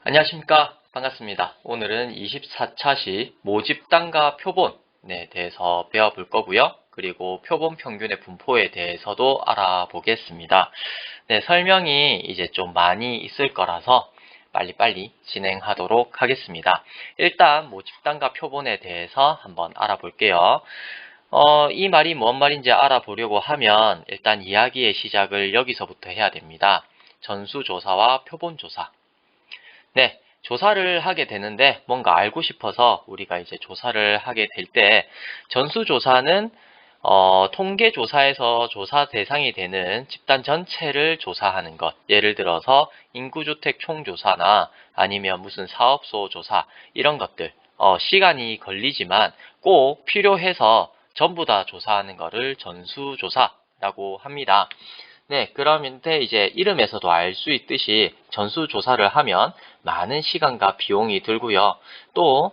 안녕하십니까. 반갑습니다. 오늘은 24차시 모집단과 표본에 대해서 배워볼 거고요. 그리고 표본 평균의 분포에 대해서도 알아보겠습니다. 네, 설명이 이제 좀 많이 있을 거라서 빨리빨리 진행하도록 하겠습니다. 일단 모집단과 표본에 대해서 한번 알아볼게요. 이 말이 뭔 말인지 알아보려고 하면 일단 이야기의 시작을 여기서부터 해야 됩니다. 전수조사와 표본조사. 네, 조사를 하게 되는데 뭔가 알고 싶어서 우리가 이제 조사를 하게 될 때 전수조사는 통계조사에서 조사 대상이 되는 집단 전체를 조사하는 것. 예를 들어서 인구주택 총조사나 아니면 무슨 사업소 조사 이런 것들. 시간이 걸리지만 꼭 필요해서 전부 다 조사하는 것을 전수조사라고 합니다. 네, 그러면 이제 이름에서도 알 수 있듯이 전수조사를 하면 많은 시간과 비용이 들고요. 또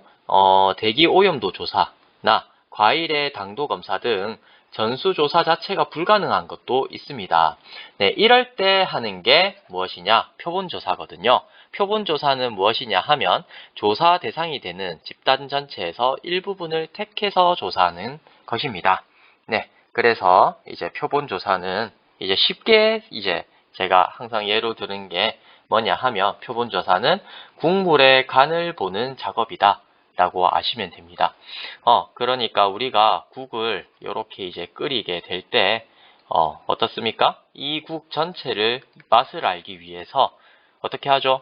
대기 오염도 조사나 과일의 당도 검사 등 전수조사 자체가 불가능한 것도 있습니다. 네, 이럴 때 하는 게 무엇이냐? 표본조사거든요. 표본조사는 무엇이냐 하면 조사 대상이 되는 집단 전체에서 일부분을 택해서 조사하는 것입니다. 네, 그래서 이제 표본조사는 이제 쉽게 이제 제가 항상 예로 들은 게 뭐냐 하면 표본조사는 국물의 간을 보는 작업이다 라고 아시면 됩니다. 그러니까 우리가 국을 이렇게 이제 끓이게 될 때 어떻습니까? 이 국 전체를 맛을 알기 위해서 어떻게 하죠?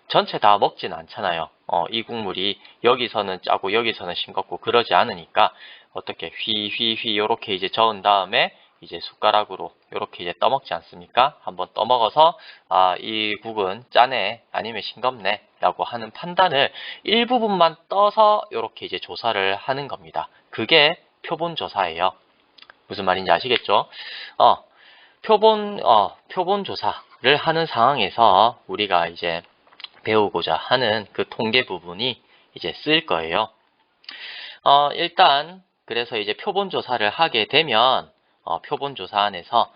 전체 다 먹진 않잖아요. 이 국물이 여기서는 짜고 여기서는 싱겁고 그러지 않으니까 어떻게 휘휘휘 이렇게 이제 저은 다음에 이제 숟가락으로 이렇게 이제 떠먹지 않습니까? 한번 떠먹어서 이 국은 짜네 아니면 싱겁네 라고 하는 판단을 일부분만 떠서 이렇게 이제 조사를 하는 겁니다. 그게 표본조사예요. 무슨 말인지 아시겠죠? 표본조사를 하는 상황에서 우리가 이제 배우고자 하는 그 통계 부분이 이제 쓰일 거예요. 일단 그래서 이제 표본조사를 하게 되면 표본조사 안에서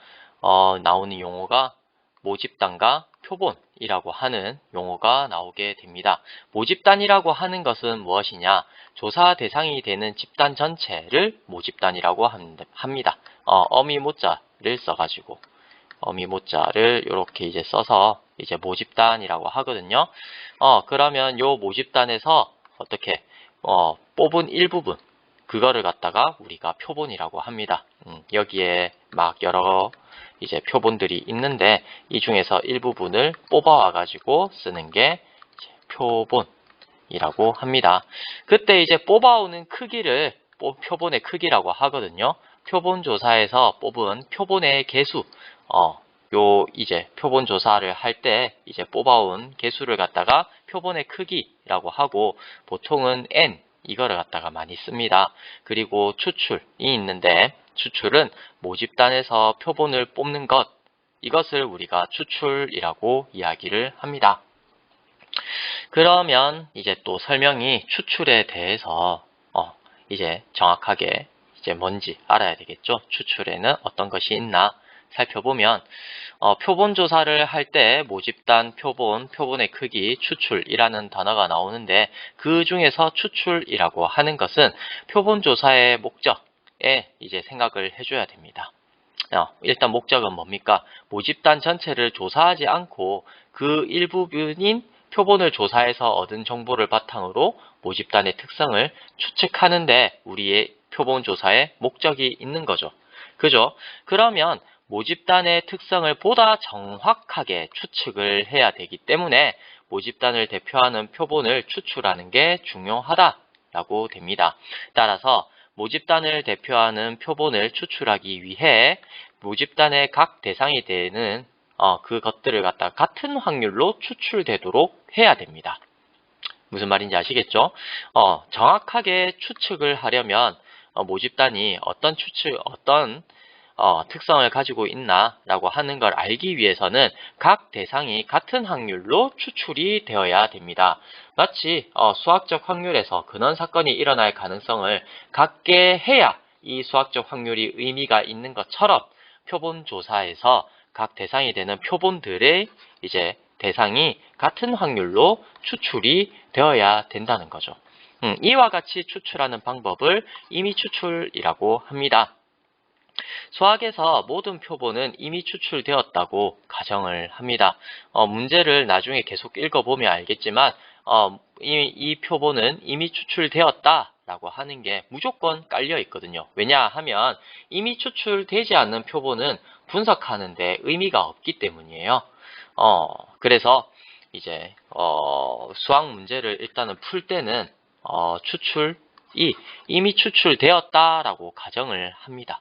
나오는 용어가 모집단과 표본이라고 하는 용어가 나오게 됩니다. 모집단이라고 하는 것은 무엇이냐? 조사 대상이 되는 집단 전체를 모집단이라고 합니다. 어미 모자를 써가지고 어미 모자를 이렇게 이제 써서 이제 모집단이라고 하거든요. 그러면 요 모집단에서 어떻게 뽑은 일부분 그거를 갖다가 우리가 표본이라고 합니다. 여기에 막 여러 이제 표본들이 있는데 이 중에서 일부분을 뽑아와 가지고 쓰는 게 이제 표본이라고 합니다. 그때 이제 뽑아오는 크기를 표본의 크기라고 하거든요. 표본 조사에서 뽑은 표본의 개수, 요 이제 표본 조사를 할 때 이제 뽑아온 개수를 갖다가 표본의 크기라고 하고 보통은 n 이거를 갖다가 많이 씁니다. 그리고 추출이 있는데 추출은 모집단에서 표본을 뽑는 것 이것을 우리가 추출이라고 이야기를 합니다. 그러면 이제 또 설명이 추출에 대해서 이제 정확하게 이제 뭔지 알아야 되겠죠. 추출에는 어떤 것이 있나 살펴보면 표본 조사를 할 때 모집단 표본의 크기 추출이라는 단어가 나오는데 그 중에서 추출이라고 하는 것은 표본 조사의 목적에 이제 생각을 해줘야 됩니다. 일단 목적은 뭡니까? 모집단 전체를 조사하지 않고 그 일부분인 표본을 조사해서 얻은 정보를 바탕으로 모집단의 특성을 추측하는데 우리의 표본 조사의 목적이 있는 거죠. 그죠? 그러면 모집단의 특성을 보다 정확하게 추측을 해야 되기 때문에 모집단을 대표하는 표본을 추출하는 게 중요하다라고 됩니다. 따라서 모집단을 대표하는 표본을 추출하기 위해 모집단의 각 대상이 되는 그것들을 갖다 같은 확률로 추출되도록 해야 됩니다. 무슨 말인지 아시겠죠? 정확하게 추측을 하려면 모집단이 어떤 특성을 가지고 있나라고 하는 걸 알기 위해서는 각 대상이 같은 확률로 추출이 되어야 됩니다. 마치 수학적 확률에서 근원 사건이 일어날 가능성을 같게 해야 이 수학적 확률이 의미가 있는 것처럼 표본 조사에서 각 대상이 되는 표본들의 이제 대상이 같은 확률로 추출이 되어야 된다는 거죠. 이와 같이 추출하는 방법을 임의 추출이라고 합니다. 수학에서 모든 표본은 이미 추출되었다고 가정을 합니다. 문제를 나중에 계속 읽어보면 알겠지만 이 표본은 이미 추출되었다 라고 하는 게 무조건 깔려 있거든요. 왜냐하면 이미 추출되지 않는 표본은 분석하는데 의미가 없기 때문이에요. 그래서 이제 수학 문제를 일단은 풀 때는 추출이 이미 추출되었다라고 가정을 합니다.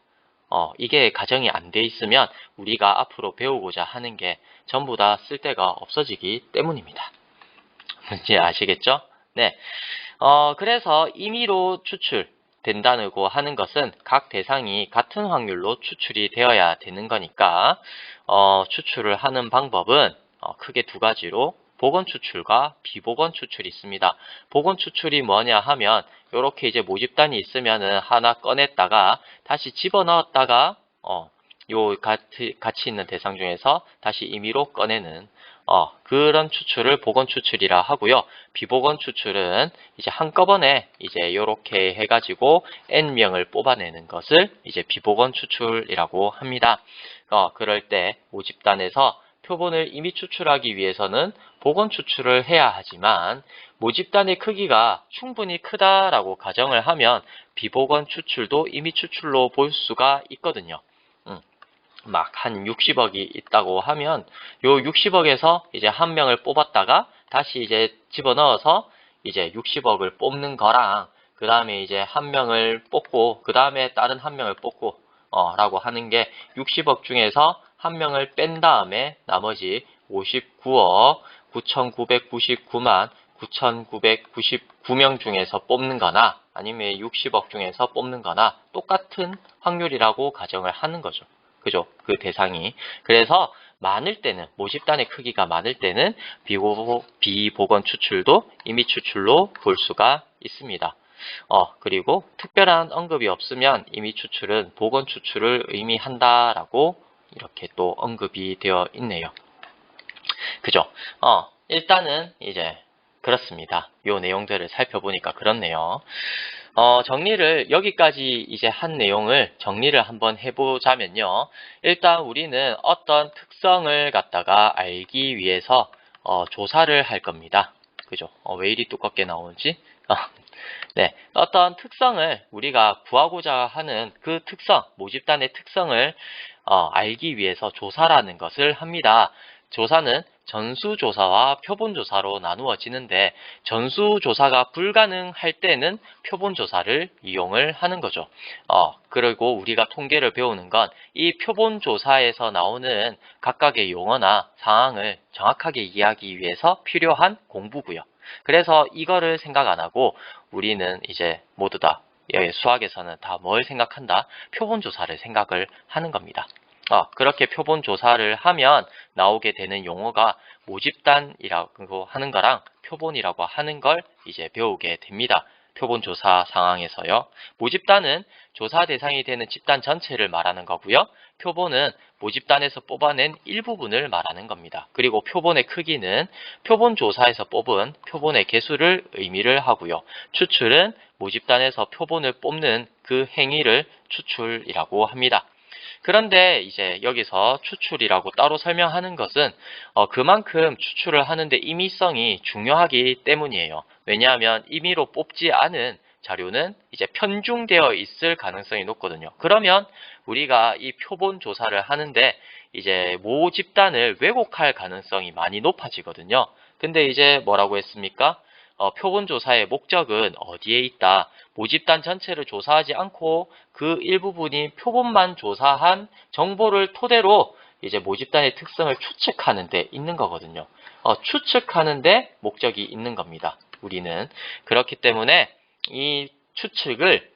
이게 가정이 안 돼 있으면 우리가 앞으로 배우고자 하는 게 전부 다 쓸데가 없어지기 때문입니다. 뭔지 아시겠죠? 네. 그래서 임의로 추출된다고 하는 것은 각 대상이 같은 확률로 추출이 되어야 되는 거니까 추출을 하는 방법은 크게 두 가지로 복원 추출과 비복원 추출이 있습니다. 복원 추출이 뭐냐 하면 이렇게 이제 모집단이 있으면은 하나 꺼냈다가 다시 집어넣었다가 요 같이 있는 대상 중에서 다시 임의로 꺼내는 그런 추출을 복원 추출이라 하고요. 비복원 추출은 이제 한꺼번에 이제 이렇게 해가지고 N명을 뽑아내는 것을 이제 비복원 추출이라고 합니다. 그럴 때 모집단에서 표본을 임의 추출하기 위해서는 복원 추출을 해야 하지만 모집단의 크기가 충분히 크다라고 가정을 하면 비복원 추출도 임의 추출로 볼 수가 있거든요. 막 한 60억이 있다고 하면 요 60억에서 이제 한 명을 뽑았다가 다시 이제 집어넣어서 이제 60억을 뽑는 거랑 그 다음에 이제 한 명을 뽑고 그 다음에 다른 한 명을 뽑고 라고 하는 게 60억 중에서 한 명을 뺀 다음에 나머지 59억 9,999만 9,999명 중에서 뽑는 거나 아니면 60억 중에서 뽑는 거나 똑같은 확률이라고 가정을 하는 거죠. 그죠? 그 대상이. 그래서 많을 때는, 모집단의 크기가 많을 때는 비복원 추출도 임의 추출로 볼 수가 있습니다. 그리고 특별한 언급이 없으면 임의 추출은 복원 추출을 의미한다라고 이렇게 또 언급이 되어 있네요. 그죠? 일단은 이제 그렇습니다. 요 내용들을 살펴보니까 그렇네요. 정리를 여기까지 이제 한 내용을 정리를 한번 해보자면요. 일단 우리는 어떤 특성을 갖다가 알기 위해서 조사를 할 겁니다. 그죠? 왜 이리 두껍게 나오지? 네, 어떤 특성을 우리가 구하고자 하는 그 특성, 모집단의 특성을 알기 위해서 조사라는 것을 합니다. 조사는 전수조사와 표본조사로 나누어지는데 전수조사가 불가능할 때는 표본조사를 이용을 하는 거죠. 그리고 우리가 통계를 배우는 건 이 표본조사에서 나오는 각각의 용어나 상황을 정확하게 이해하기 위해서 필요한 공부고요. 그래서 이거를 생각 안 하고 우리는 이제 모두 다 수학에서는 다 뭘 생각한다? 표본조사를 생각을 하는 겁니다. 그렇게 표본조사를 하면 나오게 되는 용어가 모집단이라고 하는 거랑 표본이라고 하는 걸 이제 배우게 됩니다. 표본조사 상황에서요. 모집단은 조사 대상이 되는 집단 전체를 말하는 거고요. 표본은 모집단에서 뽑아낸 일부분을 말하는 겁니다. 그리고 표본의 크기는 표본조사에서 뽑은 표본의 개수를 의미를 하고요. 추출은 모집단에서 표본을 뽑는 그 행위를 추출이라고 합니다. 그런데 이제 여기서 추출이라고 따로 설명하는 것은 그만큼 추출을 하는데 임의성이 중요하기 때문이에요. 왜냐하면 임의로 뽑지 않은 자료는 이제 편중되어 있을 가능성이 높거든요. 그러면 우리가 이 표본 조사를 하는데 이제 모집단을 왜곡할 가능성이 많이 높아지거든요. 근데 이제 뭐라고 했습니까? 표본 조사의 목적은 어디에 있다? 모집단 전체를 조사하지 않고 그 일부분이 표본만 조사한 정보를 토대로 이제 모집단의 특성을 추측하는 데 있는 거거든요. 추측하는 데 목적이 있는 겁니다. 우리는. 그렇기 때문에 이 추측을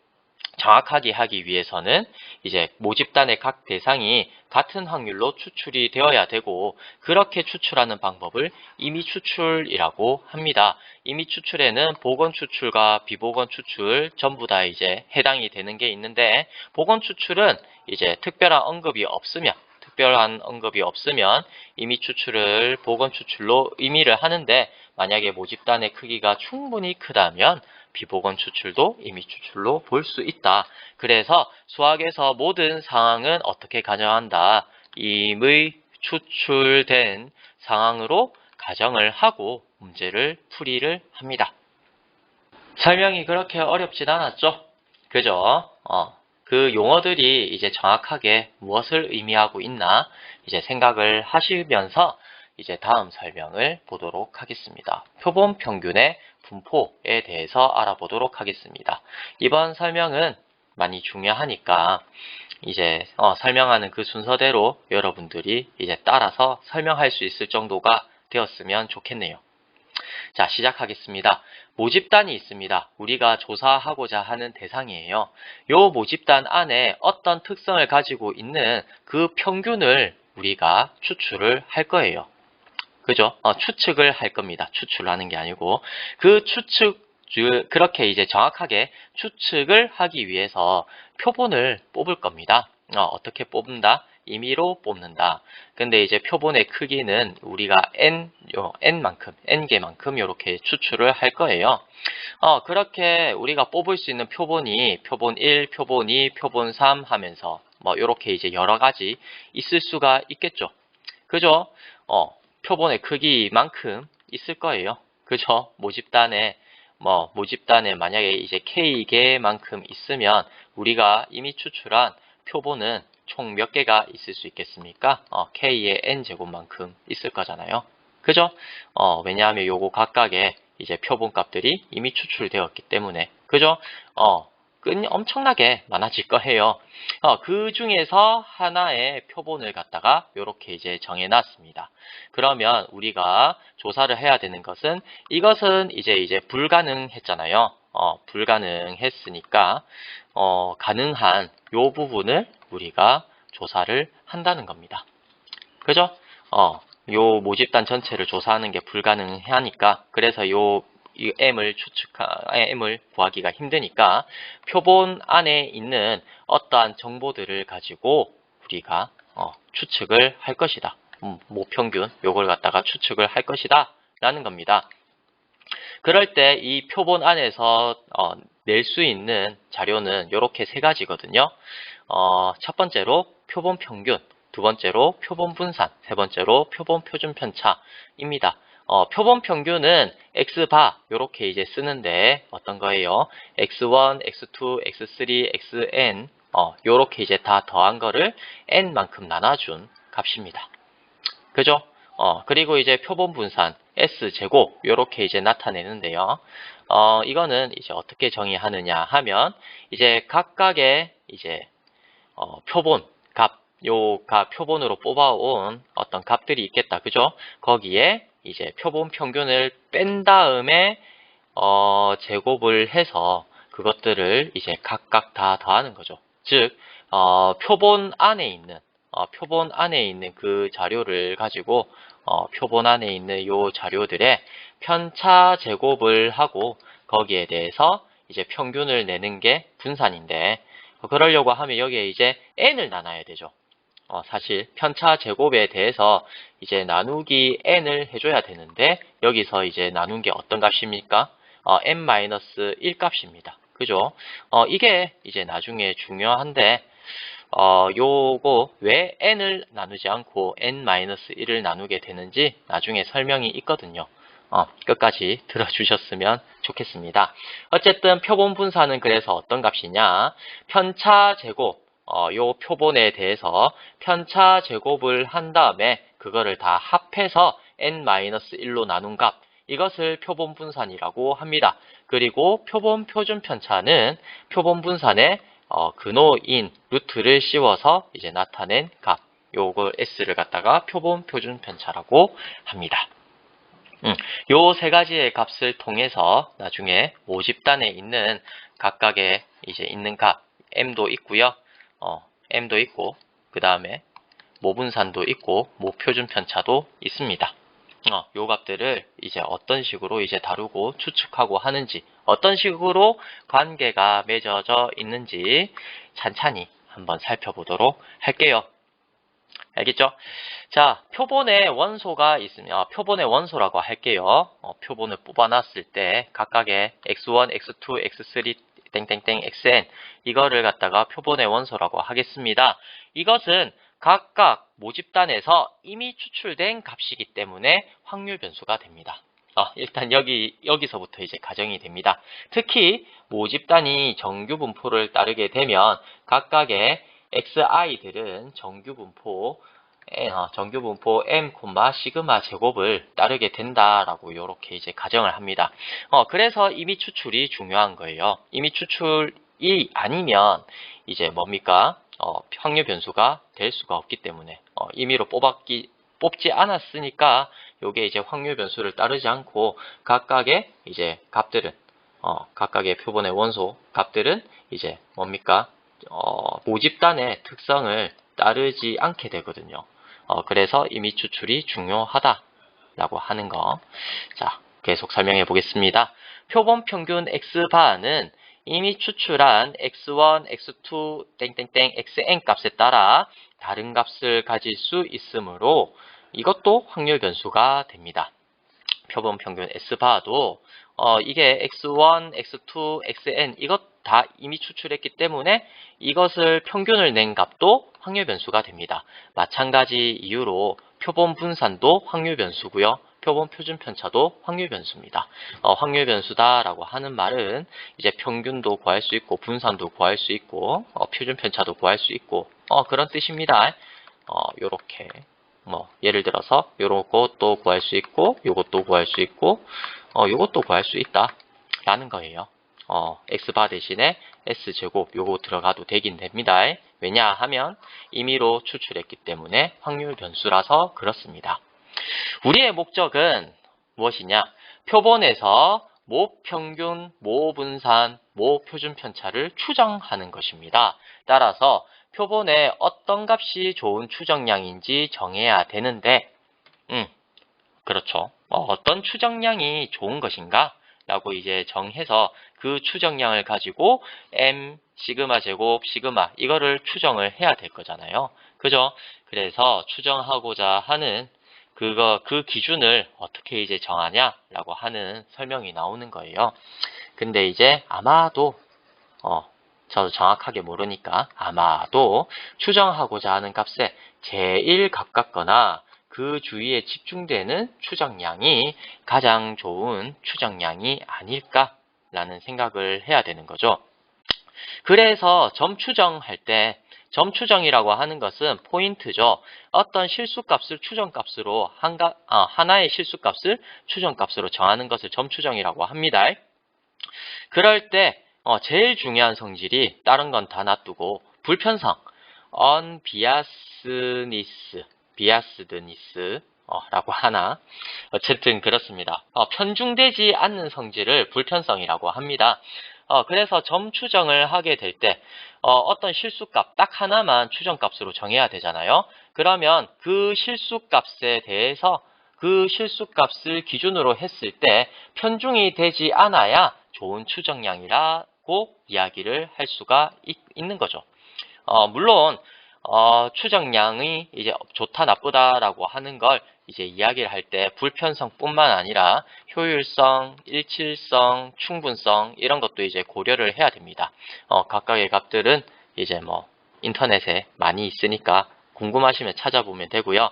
정확하게 하기 위해서는 이제 모집단의 각 대상이 같은 확률로 추출이 되어야 되고 그렇게 추출하는 방법을 임의 추출이라고 합니다. 임의 추출에는 복원 추출과 비복원 추출 전부 다 이제 해당이 되는 게 있는데 복원 추출은 이제 특별한 언급이 없으면 특별한 언급이 없으면 임의 추출을 보건 추출로 의미를 하는데, 만약에 모집단의 크기가 충분히 크다면 비보건 추출도 임의 추출로 볼 수 있다. 그래서 수학에서 모든 상황은 어떻게 가정한다? 임의 추출된 상황으로 가정을 하고 문제를 풀이를 합니다. 설명이 그렇게 어렵진 않았죠? 그죠? 그 용어들이 이제 정확하게 무엇을 의미하고 있나 이제 생각을 하시면서 이제 다음 설명을 보도록 하겠습니다. 표본 평균의 분포에 대해서 알아보도록 하겠습니다. 이번 설명은 많이 중요하니까 이제 설명하는 그 순서대로 여러분들이 이제 따라서 설명할 수 있을 정도가 되었으면 좋겠네요. 자, 시작하겠습니다. 모집단이 있습니다. 우리가 조사하고자 하는 대상이에요. 요 모집단 안에 어떤 특성을 가지고 있는 그 평균을 우리가 추출을 할 거예요. 그죠? 추측을 할 겁니다. 추출하는 게 아니고 그 그렇게 이제 정확하게 추측을 하기 위해서 표본을 뽑을 겁니다. 어떻게 뽑는다? 임의로 뽑는다. 근데 이제 표본의 크기는 우리가 n개만큼 이렇게 추출을 할 거예요. 그렇게 우리가 뽑을 수 있는 표본이 표본 1, 표본 2, 표본 3 하면서 이렇게 이제 여러 가지 있을 수가 있겠죠. 그죠? 표본의 크기만큼 있을 거예요. 그죠? 모집단에 만약에 이제 K개만큼 있으면 우리가 이미 추출한 표본은 총 몇 개가 있을 수 있겠습니까? K의 N제곱만큼 있을 거잖아요. 그죠? 왜냐하면 요거 각각의 이제 표본 값들이 이미 추출되었기 때문에. 그죠? 엄청나게 많아질 거예요. 그 중에서 하나의 표본을 갖다가 이렇게 이제 정해놨습니다. 그러면 우리가 조사를 해야 되는 것은 이것은 이제 불가능했잖아요. 불가능했으니까 가능한 요 부분을 우리가 조사를 한다는 겁니다. 그죠? 요 모집단 전체를 조사하는 게 불가능하니까, 그래서 이 M을 구하기가 힘드니까 표본 안에 있는 어떠한 정보들을 가지고 우리가 추측을 할 것이다. 모평균 요걸 갖다가 추측을 할 것이다 라는 겁니다. 그럴 때 이 표본 안에서 낼 수 있는 자료는 이렇게 세 가지거든요. 첫 번째로 표본 평균, 두 번째로 표본 분산, 세 번째로 표본 표준 편차입니다. 표본 평균은 X바 이렇게 이제 쓰는데 어떤 거예요? X1, X2, X3, Xn 요렇게 이제 다 더한 거를 n만큼 나눠준 값입니다. 그죠? 그리고 이제 표본 분산 S제곱 요렇게 이제 나타내는데요. 이거는 이제 어떻게 정의하느냐 하면 이제 각각의 이제 표본 값, 표본으로 뽑아온 어떤 값들이 있겠다. 그죠? 거기에 이제 표본 평균을 뺀 다음에 제곱을 해서 그것들을 이제 각각 다 더하는 거죠. 즉 표본 안에 있는 그 자료를 가지고 표본 안에 있는 요 자료들의 편차 제곱을 하고 거기에 대해서 이제 평균을 내는 게 분산인데, 그러려고 하면 여기에 이제 n을 나눠야 되죠. 사실 편차 제곱에 대해서 이제 나누기 n을 해줘야 되는데 여기서 이제 나눈 게 어떤 값입니까? n-1 값입니다. 그죠? 이게 이제 나중에 중요한데 요거 왜 n을 나누지 않고 n-1을 나누게 되는지 나중에 설명이 있거든요. 끝까지 들어주셨으면 좋겠습니다. 어쨌든 표본 분산은 그래서 어떤 값이냐? 편차 제곱, 요 표본에 대해서 편차 제곱을 한 다음에 그거를 다 합해서 n-1로 나눈 값, 이것을 표본 분산이라고 합니다. 그리고 표본 표준 편차는 표본 분산의 근호인 루트를 씌워서 이제 나타낸 값, 요거 S를 갖다가 표본 표준 편차라고 합니다. 요 세 가지의 값을 통해서 나중에 모집단에 있는 각각의 이제 있는 값, M도 있고요. M도 있고, 그 다음에 모분산도 있고, 모표준 편차도 있습니다. 요 값들을 이제 어떤 식으로 이제 다루고 추측하고 하는지, 어떤 식으로 관계가 맺어져 있는지 찬찬히 한번 살펴보도록 할게요. 알겠죠? 자, 표본의 원소가 있으면 표본의 원소라고 할게요. 표본을 뽑아놨을 때 각각의 x1, x2, x3 땡땡땡 xn 이거를 갖다가 표본의 원소라고 하겠습니다. 이것은 각각 모집단에서 이미 추출된 값이기 때문에 확률 변수가 됩니다. 일단 여기서부터 이제 가정이 됩니다. 특히 모집단이 정규 분포를 따르게 되면 각각의 xi들은 정규 분포 m, 시그마 제곱을 따르게 된다라고 이렇게 이제 가정을 합니다. 그래서 임의 추출이 중요한 거예요. 임의 추출이 아니면 이제 뭡니까? 확률 변수가 될 수가 없기 때문에 임의로 뽑지 않았으니까 요게 이제 확률 변수를 따르지 않고 각각의 이제 값들은 각각의 표본의 원소 값들은 이제 뭡니까? 모집단의 특성을 따르지 않게 되거든요. 그래서 임의 추출이 중요하다라고 하는 거. 자, 계속 설명해 보겠습니다. 표본 평균 X바는 이미 추출한 X1, X2, 땡땡땡, XN 값에 따라 다른 값을 가질 수 있으므로 이것도 확률 변수가 됩니다. 표본 평균 S바도 이게 X1, X2, XN 이것 다 이미 추출했기 때문에 이것을 평균을 낸 값도 확률 변수가 됩니다. 마찬가지 이유로 표본 분산도 확률 변수고요. 표본 표준 편차도 확률 변수입니다. 확률 변수다라고 하는 말은 이제 평균도 구할 수 있고 분산도 구할 수 있고 표준 편차도 구할 수 있고 그런 뜻입니다. 요렇게 예를 들어서 요것도 구할 수 있고 요것도 구할 수 있고 요것도 구할 수 있다 라는 거예요. x바 대신에 s제곱 요거 들어가도 되긴 됩니다. 왜냐하면 임의로 추출했기 때문에 확률 변수라서 그렇습니다. 우리의 목적은 무엇이냐? 표본에서 모평균, 모분산, 모표준 편차를 추정하는 것입니다. 따라서 표본에 어떤 값이 좋은 추정량인지 정해야 되는데 그렇죠. 어떤 추정량이 좋은 것인가? 라고 이제 정해서 그 추정량을 가지고 m, 시그마 제곱, 시그마 이거를 추정을 해야 될 거잖아요. 그죠? 그래서 추정하고자 하는 그 기준을 어떻게 이제 정하냐라고 하는 설명이 나오는 거예요. 근데 이제 아마도 저도 정확하게 모르니까 아마도 추정하고자 하는 값에 제일 가깝거나 그 주위에 집중되는 추정량이 가장 좋은 추정량이 아닐까라는 생각을 해야 되는 거죠. 그래서 점 추정할 때 점 추정이라고 하는 것은 포인트죠. 어떤 실수값을 추정값으로 하나의 실수값을 추정값으로 정하는 것을 점 추정이라고 합니다. 그럴 때 제일 중요한 성질이 다른 건 다 놔두고 불편성, 비아스드니스 라고 하나. 어쨌든 그렇습니다. 편중되지 않는 성질을 불편성이라고 합니다. 그래서 점 추정을 하게 될 때 어떤 실수값 딱 하나만 추정값으로 정해야 되잖아요. 그러면 그 실수값에 대해서 그 실수값을 기준으로 했을 때 편중이 되지 않아야 좋은 추정량이라고 이야기를 할 수가 있는 거죠. 물론 추정량이 이제 좋다 나쁘다라고 하는 걸 이제 이야기를 할 때 불편성뿐만 아니라 효율성, 일치성, 충분성 이런 것도 이제 고려를 해야 됩니다. 각각의 값들은 이제 인터넷에 많이 있으니까 궁금하시면 찾아보면 되고요.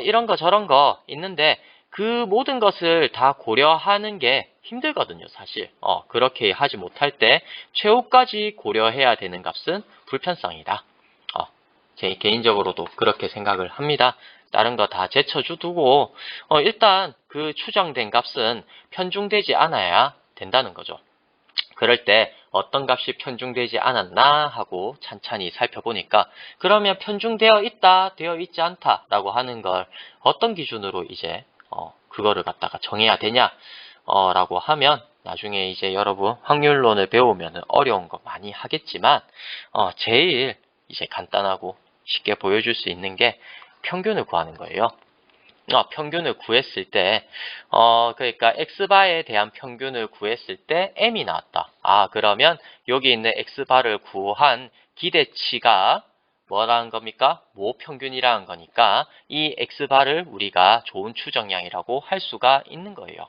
이런 거 저런 거 있는데 그 모든 것을 다 고려하는 게 힘들거든요, 사실. 그렇게 하지 못할 때 최후까지 고려해야 되는 값은 불편성이다. 제 개인적으로도 그렇게 생각을 합니다. 다른 거 다 제쳐두고 일단 그 추정된 값은 편중되지 않아야 된다는 거죠. 그럴 때 어떤 값이 편중되지 않았나 하고 찬찬히 살펴보니까 그러면 편중되어 있다, 되어 있지 않다 라고 하는 걸 어떤 기준으로 이제 그거를 갖다가 정해야 되냐 라고 하면 나중에 이제 여러분 확률론을 배우면 어려운 거 많이 하겠지만 제일 이제 간단하고 쉽게 보여줄 수 있는 게 평균을 구하는 거예요. 평균을 구했을 때, 그러니까 x바에 대한 평균을 구했을 때 m이 나왔다. 그러면 여기 있는 x바를 구한 기대치가 뭐라는 겁니까? 모평균이라는 거니까 이 x바를 우리가 좋은 추정량이라고 할 수가 있는 거예요.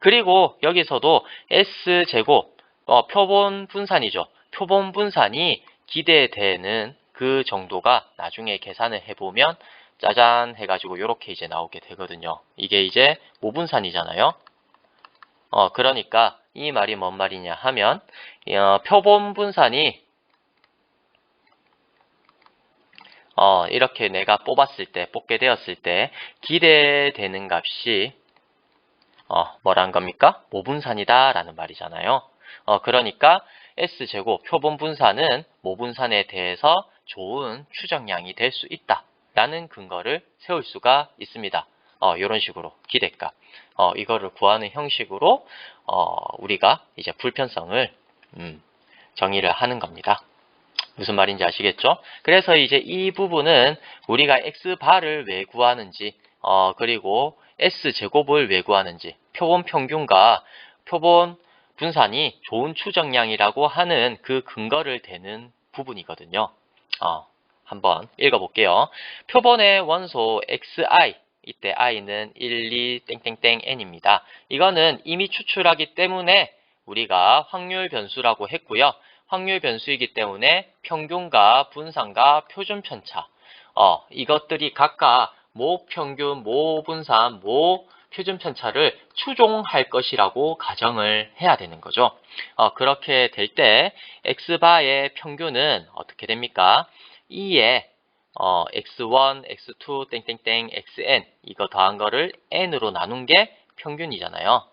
그리고 여기서도 S제곱, 표본 분산이죠. 표본 분산이 기대되는 그 정도가 나중에 계산을 해보면 짜잔 해가지고 이렇게 이제 나오게 되거든요. 이게 이제 모분산이잖아요. 그러니까 이 말이 뭔 말이냐 하면 표본 분산이 이렇게 내가 뽑게 되었을 때 기대되는 값이 뭐란 겁니까? 모분산이다 라는 말이잖아요. 그러니까 S제곱 표본 분산은 모분산에 대해서 좋은 추정량이 될 수 있다 라는 근거를 세울 수가 있습니다. 이런 식으로 기대값 이거를 구하는 형식으로 우리가 이제 불편성을 정의를 하는 겁니다. 무슨 말인지 아시겠죠? 그래서 이제 이 부분은 우리가 X바를 왜 구하는지 그리고 S제곱을 왜 구하는지 표본 평균과 표본 분산이 좋은 추정량이라고 하는 그 근거를 대는 부분이거든요. 한번 읽어볼게요. 표본의 원소 xi, 이때 i는 1, 2, n입니다. 이거는 이미 추출하기 때문에 우리가 확률 변수라고 했고요. 확률 변수이기 때문에 평균과 분산과 표준 편차 이것들이 각각 모평균, 모분산, 모표준 편차를 추종할 것이라고 가정을 해야 되는 거죠. 그렇게 될 때 x바의 평균은 어떻게 됩니까? 2에 x1, x2, xn 이거 더한 거를 n으로 나눈 게 평균이잖아요.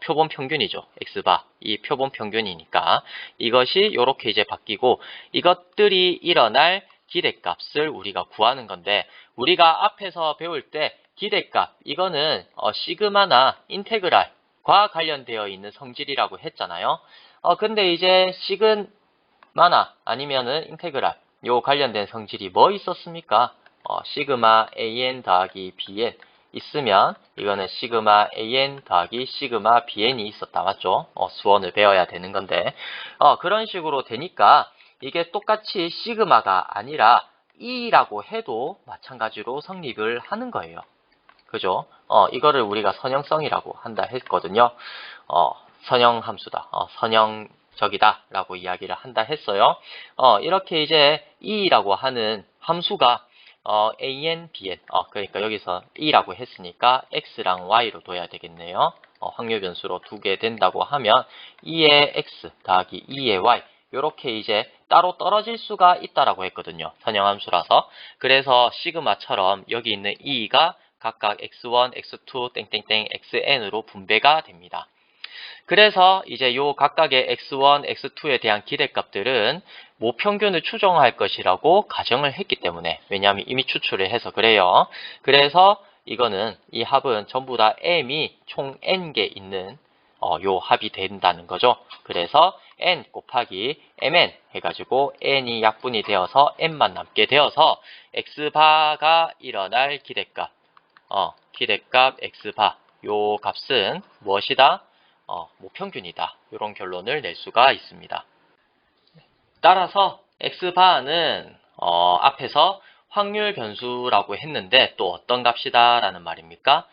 표본 평균이죠. x바. 이 표본 평균이니까 이것이 이렇게 이제 바뀌고 이것들이 일어날 기대값을 우리가 구하는 건데 우리가 앞에서 배울 때 기대값 이거는 시그마나 인테그랄과 관련되어 있는 성질이라고 했잖아요. 근데 이제 시그마나 아니면은 인테그랄 요 관련된 성질이 뭐 있었습니까? 시그마 an 더하기 bn 있으면 이거는 시그마 an 더하기 시그마 bn이 있었다. 맞죠? 수원을 배워야 되는 건데 그런 식으로 되니까 이게 똑같이 시그마가 아니라 E라고 해도 마찬가지로 성립을 하는 거예요. 그죠? 이거를 우리가 선형성이라고 한다 했거든요. 선형함수다. 선형적이다 라고 이야기를 한다 했어요. 이렇게 이제 E라고 하는 함수가 AN, BN 그러니까 여기서 E라고 했으니까 X랑 Y로 둬야 되겠네요. 확률 변수로 두게 된다고 하면 2의 X 더하기 2의 Y 이렇게 이제 따로 떨어질 수가 있다라고 했거든요. 선형함수라서. 그래서 시그마처럼 여기 있는 E가 각각 x1, x2, xn으로 분배가 됩니다. 그래서 이제 요 각각의 x1, x2에 대한 기대값들은 모평균을 추정할 것이라고 가정을 했기 때문에 왜냐하면 이미 추출을 해서 그래요. 그래서 이거는 이 합은 전부 다 m이 총 n개 있는 요 합이 된다는 거죠. 그래서 n 곱하기 mn 해가지고 n이 약분이 되어서 n만 남게 되어서 x바가 일어날 기대값 기대값 x바 요 값은 무엇이다? 모평균이다. 이런 결론을 낼 수가 있습니다. 따라서 x바는 앞에서 확률 변수라고 했는데 또 어떤 값이다 라는 말입니까?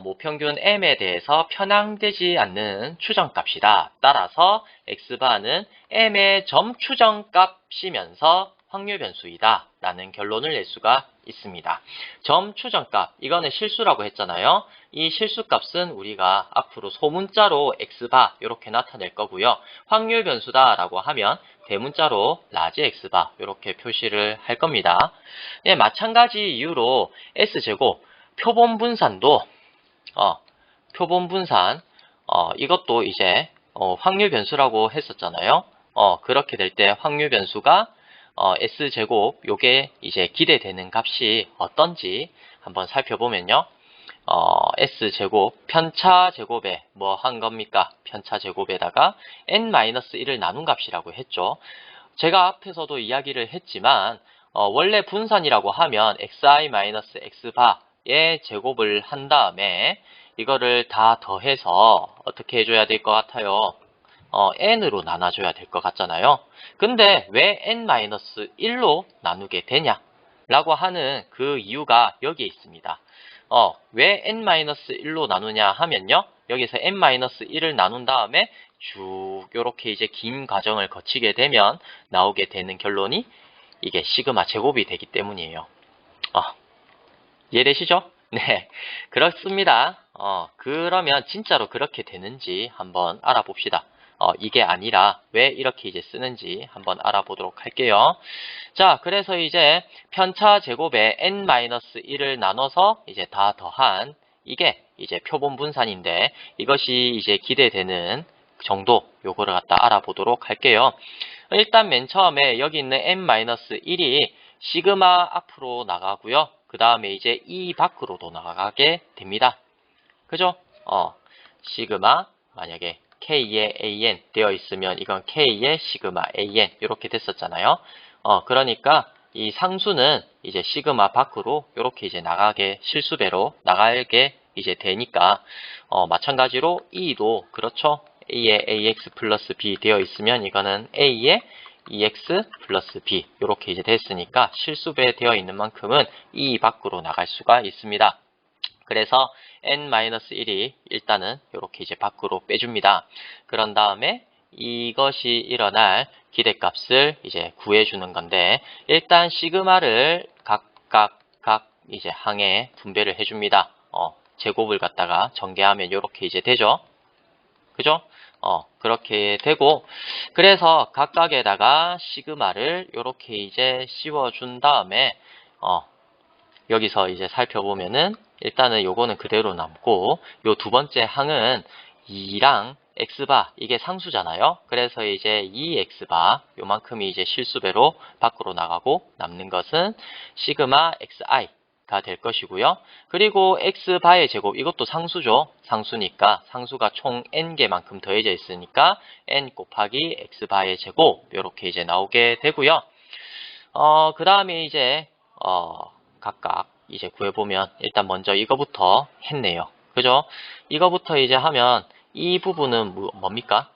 모평균 m에 대해서 편향되지 않는 추정값이다. 따라서 x바는 m의 점 추정값이면서 확률 변수이다 라는 결론을 낼 수가 있습니다. 점 추정값 이거는 실수라고 했잖아요. 이 실수값은 우리가 앞으로 소문자로 x바 이렇게 나타낼 거고요. 확률 변수다 라고 하면 대문자로 라지 x바 이렇게 표시를 할 겁니다. 네, 마찬가지 이유로 s제곱 표본 분산도 표본 분산 이것도 이제 확률 변수라고 했었잖아요. 그렇게 될 때 확률 변수가 S제곱 요게 이제 기대되는 값이 어떤지 한번 살펴보면요. S제곱 편차 제곱에 뭐 한 겁니까? 편차 제곱에다가 n-1을 나눈 값이라고 했죠. 제가 앞에서도 이야기를 했지만 원래 분산이라고 하면 xi-x바의 제곱을 한 다음에 이거를 다 더해서 어떻게 해줘야 될 것 같아요? n으로 나눠줘야 될 것 같잖아요. 근데 왜 n-1로 나누게 되냐? 라고 하는 그 이유가 여기에 있습니다. 왜 n-1로 나누냐 하면요. 여기서 n-1을 나눈 다음에 쭉 요렇게 이제 긴 과정을 거치게 되면 나오게 되는 결론이 이게 시그마 제곱이 되기 때문이에요. 이해되시죠? 네, 그렇습니다. 그러면 진짜로 그렇게 되는지 한번 알아봅시다. 이게 아니라 왜 이렇게 이제 쓰는지 한번 알아보도록 할게요. 자, 그래서 이제 편차 제곱에 n-1을 나눠서 이제 다 더한 이게 이제 표본 분산인데 이것이 이제 기대되는 정도 요거를 갖다 알아보도록 할게요. 일단 맨 처음에 여기 있는 n-1이 시그마 앞으로 나가고요. 그 다음에 이제 이 밖으로도 나가게 됩니다. 그죠? 시그마 만약에 K의 AN 되어 있으면 이건 K의 시그마 AN 이렇게 됐었잖아요. 그러니까 이 상수는 이제 시그마 밖으로 이렇게 이제 나가게 실수배로 나가게 이제 되니까 마찬가지로 E도 그렇죠. A의 AX 플러스 B 되어 있으면 이거는 A의 EX 플러스 B 이렇게 이제 됐으니까 실수배 되어 있는 만큼은 E 밖으로 나갈 수가 있습니다. 그래서 n-1이 일단은 이렇게 이제 밖으로 빼줍니다. 그런 다음에 이것이 일어날 기대값을 이제 구해주는 건데 일단 시그마를 각각 이제 항에 분배를 해줍니다. 제곱을 갖다가 전개하면 이렇게 이제 되죠. 그죠? 그렇게 되고 그래서 각각에다가 시그마를 이렇게 이제 씌워준 다음에 여기서 이제 살펴보면은 일단은 요거는 그대로 남고 요 두 번째 항은 2랑 x바 이게 상수잖아요. 그래서 이제 2x바 요만큼이 이제 실수배로 밖으로 나가고 남는 것은 시그마 xi가 될 것이고요. 그리고 x바의 제곱 이것도 상수죠. 상수니까 상수가 총 n개만큼 더해져 있으니까 n 곱하기 x바의 제곱 이렇게 이제 나오게 되고요. 그 다음에 이제 각각 이제 구해보면 일단 먼저 이거부터 했네요. 그죠? 이거부터 이제 하면 이 부분은 뭡니까?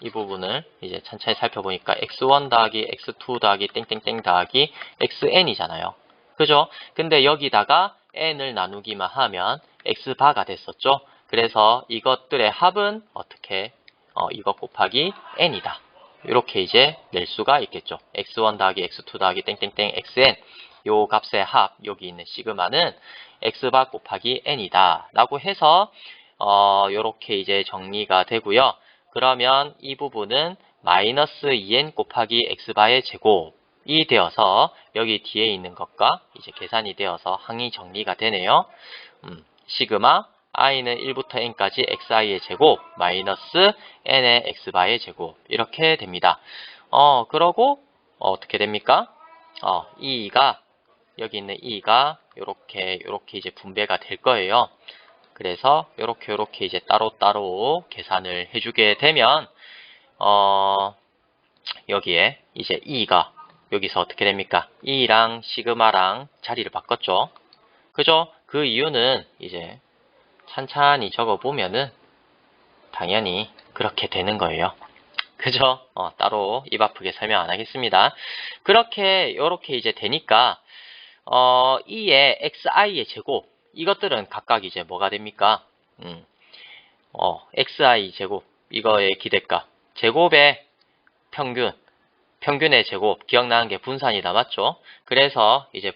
이 부분을 이제 천천히 살펴보니까 x1 더하기 x2 더하기 땡땡땡 더하기 xn이잖아요. 그죠? 근데 여기다가 n을 나누기만 하면 x바가 됐었죠? 그래서 이것들의 합은 어떻게? 이거 곱하기 n이다. 이렇게 이제 낼 수가 있겠죠. x1 더하기 x2 더하기 땡땡땡 xn 요 값의 합 여기 있는 시그마는 x바 곱하기 n이다 라고 해서 요렇게 이제 정리가 되고요. 그러면 이 부분은 마이너스 2n 곱하기 x바의 제곱이 되어서 여기 뒤에 있는 것과 이제 계산이 되어서 항이 정리가 되네요. 시그마 i는 1부터 n까지 xi의 제곱 마이너스 n의 x바의 제곱 이렇게 됩니다. 그러고 어떻게 됩니까? E가 여기 있는 E가 요렇게 이제 분배가 될 거예요. 그래서 요렇게 이제 따로따로 계산을 해주게 되면 여기에 이제 E가 여기서 어떻게 됩니까? E랑 시그마랑 자리를 바꿨죠. 그죠? 그 이유는 이제 찬찬히 적어보면은 당연히 그렇게 되는 거예요. 그죠? 따로 입 아프게 설명 안 하겠습니다. 요렇게 이제 되니까, E의 XI의 제곱, 이것들은 각각 이제 뭐가 됩니까? XI 제곱, 이거의 기대값, 제곱의 평균의 제곱, 기억나는 게 분산이다, 맞죠? 그래서 이제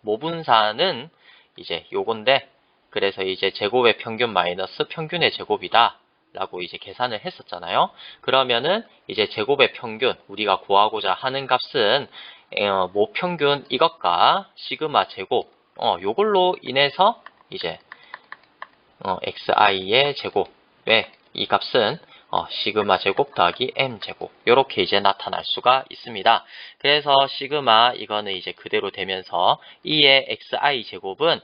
모분산은 이제 요건데, 그래서 이제 제곱의 평균 마이너스 평균의 제곱이다. 라고 이제 계산을 했었잖아요. 그러면은 이제 제곱의 평균, 우리가 구하고자 하는 값은 모평균 이것과 시그마 제곱, 요걸로 인해서 이제 xi의 제곱의 이 값은 시그마 제곱 더하기 m 제곱 요렇게 이제 나타날 수가 있습니다. 그래서 시그마 이거는 이제 그대로 되면서 2의 xi 제곱은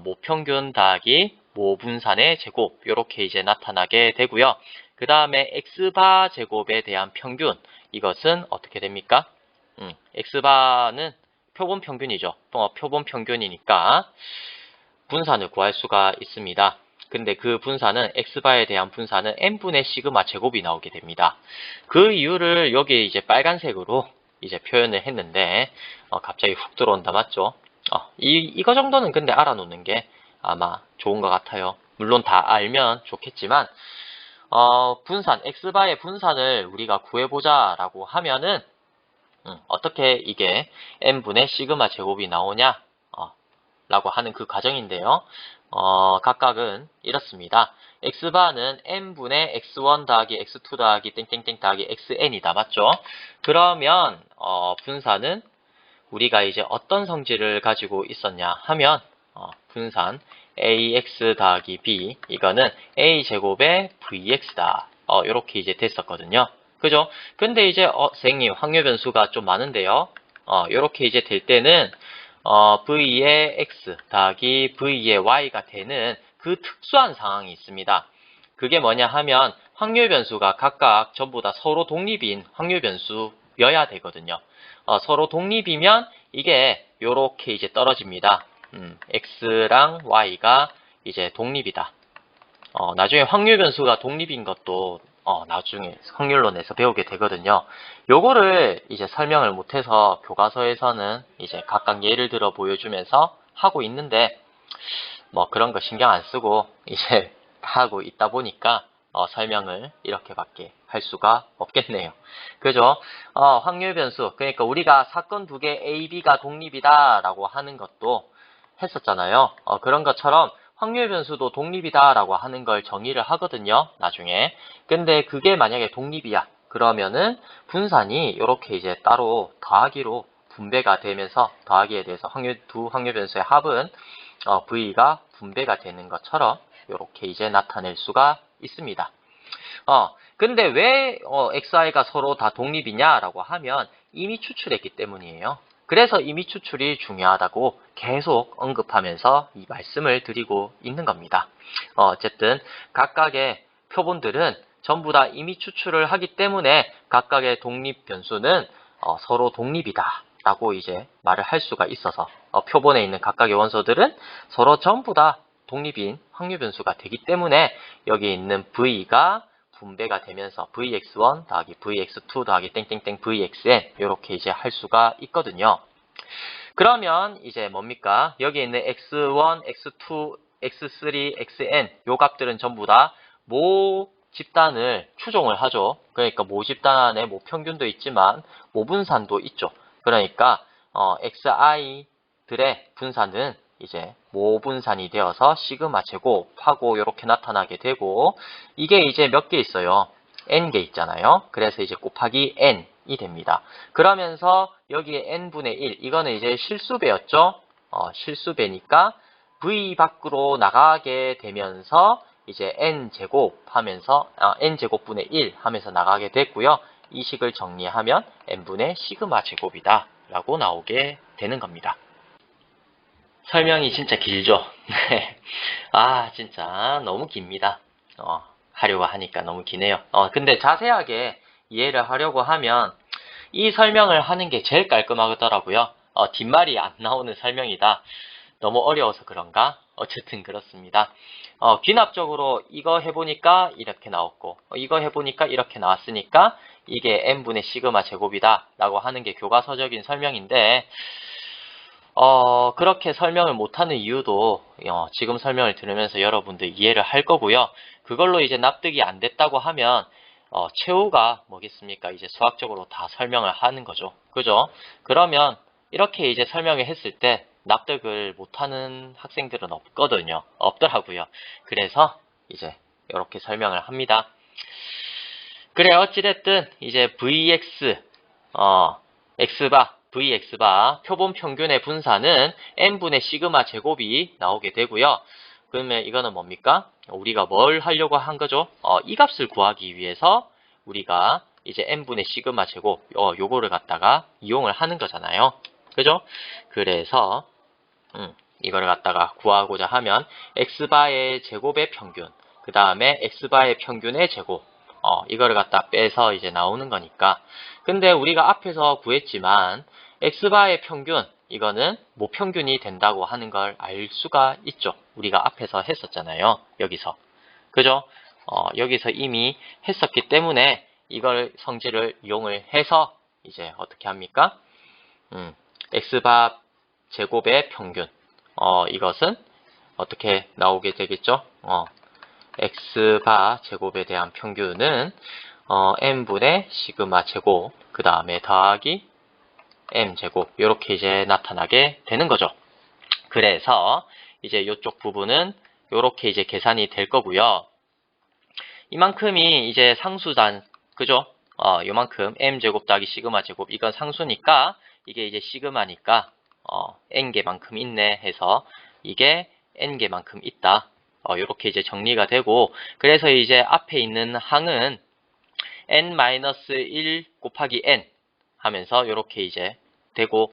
모평균 더하기 모분산의 제곱 요렇게 이제 나타나게 되고요. 그 다음에 x바 제곱에 대한 평균 이것은 어떻게 됩니까? x바는 표본 평균이죠. 표본 평균이니까 분산을 구할 수가 있습니다. 근데 그 분사는 x바에 대한 분사는 n분의 시그마 제곱이 나오게 됩니다. 그 이유를 여기 이제 빨간색으로 이제 표현을 했는데 갑자기 훅 들어온다 맞죠? 이거 정도는 근데 알아놓는 게 아마 좋은 것 같아요. 물론 다 알면 좋겠지만 분산 x바의 분산을 우리가 구해보자 라고 하면은 어떻게 이게 n분의 시그마 제곱이 나오냐 라고 하는 그 과정인데요. 각각은 이렇습니다. x바는 n분의 x1 더하기 x2 더하기 땡땡땡 더하기 xn이다. 맞죠? 그러면 분산은 우리가 이제 어떤 성질을 가지고 있었냐 하면 분산 ax 더하기 b 이거는 a제곱의 vx다. 이렇게 이제 됐었거든요. 그죠? 근데 이제 선생님 확률 변수가 좀 많은데요. 이렇게 이제 될 때는 v의 x 더하기 v의 y가 되는 그 특수한 상황이 있습니다. 그게 뭐냐 하면 확률 변수가 각각 전부 다 서로 독립인 확률 변수여야 되거든요. 서로 독립이면 이게 요렇게 이제 떨어집니다. x랑 y가 이제 독립이다. 나중에 확률 변수가 독립인 것도 나중에 확률론에서 배우게 되거든요. 요거를 이제 설명을 못해서 교과서에서는 이제 각각 예를 들어 보여주면서 하고 있는데 뭐 그런 거 신경 안 쓰고 이제 하고 있다 보니까 설명을 이렇게밖에 할 수가 없겠네요. 그죠? 확률 변수 그러니까 우리가 사건 두 개 A, B가 독립이다 라고 하는 것도 했었잖아요. 그런 것처럼 확률 변수도 독립이다 라고 하는 걸 정의를 하거든요. 나중에. 근데 그게 만약에 독립이야. 그러면은 분산이 이렇게 이제 따로 더하기로 분배가 되면서 더하기에 대해서 두 확률 변수의 합은 V가 분배가 되는 것처럼 이렇게 이제 나타낼 수가 있습니다. 근데 왜 XI가 서로 다 독립이냐라고 하면 이미 추출했기 때문이에요. 그래서 이미 추출이 중요하다고 계속 언급하면서 이 말씀을 드리고 있는 겁니다. 어쨌든 각각의 표본들은 전부 다 이미 추출을 하기 때문에 각각의 독립 변수는 서로 독립이다 라고 이제 말을 할 수가 있어서 표본에 있는 각각의 원소들은 서로 전부 다 독립인 확률 변수가 되기 때문에 여기 있는 V가 분배가 되면서 Vx1 더하기 Vx2 더하기 땡땡땡 Vxn 이렇게 이제 할 수가 있거든요. 그러면 이제 뭡니까? 여기 있는 x1, x2, x3, xn 요 값들은 전부 다 모 집단을 추종을 하죠. 그러니까 모 집단 안에 모 평균도 있지만 모 분산도 있죠. 그러니까 xi들의 분산은 이제 모 분산이 되어서 시그마 제곱하고 이렇게 나타나게 되고 이게 이제 몇 개 있어요? n개 있잖아요. 그래서 이제 곱하기 n이 됩니다. 그러면서 여기에 n분의 1 이거는 이제 실수배였죠. 실수배니까 v 밖으로 나가게 되면서 이제 n제곱 하면서 n제곱분의 1 하면서 나가게 됐고요. 이 식을 정리하면 n분의 시그마 제곱이다 라고 나오게 되는 겁니다. 설명이 진짜 길죠? 진짜 너무 깁니다. 하려고 하니까 너무 기네요. 근데 자세하게 이해를 하려고 하면 이 설명을 하는 게 제일 깔끔하더라고요. 뒷말이 안 나오는 설명이다. 너무 어려워서 그런가? 어쨌든 그렇습니다. 귀납적으로 이거 해보니까 이렇게 나왔고 이거 해보니까 이렇게 나왔으니까 이게 n분의 시그마 제곱이다 라고 하는 게 교과서적인 설명인데 그렇게 설명을 못하는 이유도 지금 설명을 들으면서 여러분들 이해를 할 거고요. 그걸로 이제 납득이 안 됐다고 하면 최후가 뭐겠습니까? 이제 수학적으로 다 설명을 하는 거죠. 그죠? 그러면 이렇게 이제 설명을 했을 때 납득을 못하는 학생들은 없더라고요. 그래서 이제 이렇게 설명을 합니다. 그래 어찌됐든 이제 Vx, X바, Vx바 표본 평균의 분산은 n분의 시그마 제곱이 나오게 되고요. 그러면 이거는 뭡니까? 우리가 뭘 하려고 한 거죠? 이 값을 구하기 위해서 우리가 이제 n분의 시그마 제곱 요거를 갖다가 이용을 하는 거잖아요. 그죠? 그래서 이거를 갖다가 구하고자 하면 x바의 제곱의 평균 그 다음에 x바의 평균의 제곱 이거를 갖다 빼서 이제 나오는 거니까 근데 우리가 앞에서 구했지만 x바의 평균 이거는 모평균이 된다고 하는 걸 알 수가 있죠. 우리가 앞에서 했었잖아요. 여기서. 그죠? 여기서 이미 했었기 때문에 이걸 성질을 이용을 해서 이제 어떻게 합니까? x바 제곱의 평균. 이것은 어떻게 나오게 되겠죠? x바 제곱에 대한 평균은 n분의 시그마 제곱, 그 다음에 더하기 m 제곱, 이렇게 이제 나타나게 되는 거죠. 그래서 이제 이쪽 부분은 이렇게 이제 계산이 될 거고요. 이만큼이 이제 상수단, 그죠? 요만큼 m 제곱 더하기 시그마 제곱, 이건 상수니까 이게 이제 시그마니까 n개만큼 있네 해서 이게 n개만큼 있다. 이렇게 이제 정리가 되고, 그래서 이제 앞에 있는 항은 n-1 곱하기 n 하면서 이렇게 이제 되고,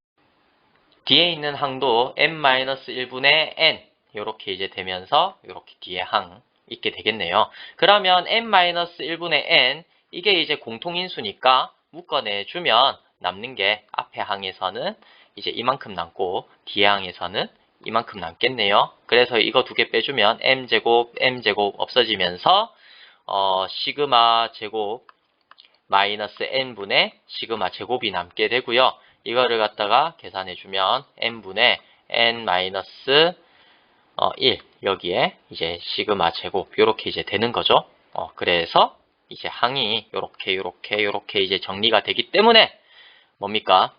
뒤에 있는 항도 n-1분의 n 이렇게 이제 되면서 이렇게 뒤에 항 있게 되겠네요. 그러면 n-1분의 n 이게 이제 공통인수니까 묶어내주면 남는 게 앞에 항에서는 이제 이만큼 남고 뒤에 항에서는 이만큼 남겠네요. 그래서 이거 두 개 빼주면 m제곱 없어지면서 시그마 제곱 마이너스 n분의 시그마 제곱이 남게 되고요. 이거를 갖다가 계산해주면 n분의 n 마이너스 1 여기에 이제 시그마 제곱 요렇게 이제 되는 거죠. 그래서 이제 항이 요렇게 이제 정리가 되기 때문에 뭡니까?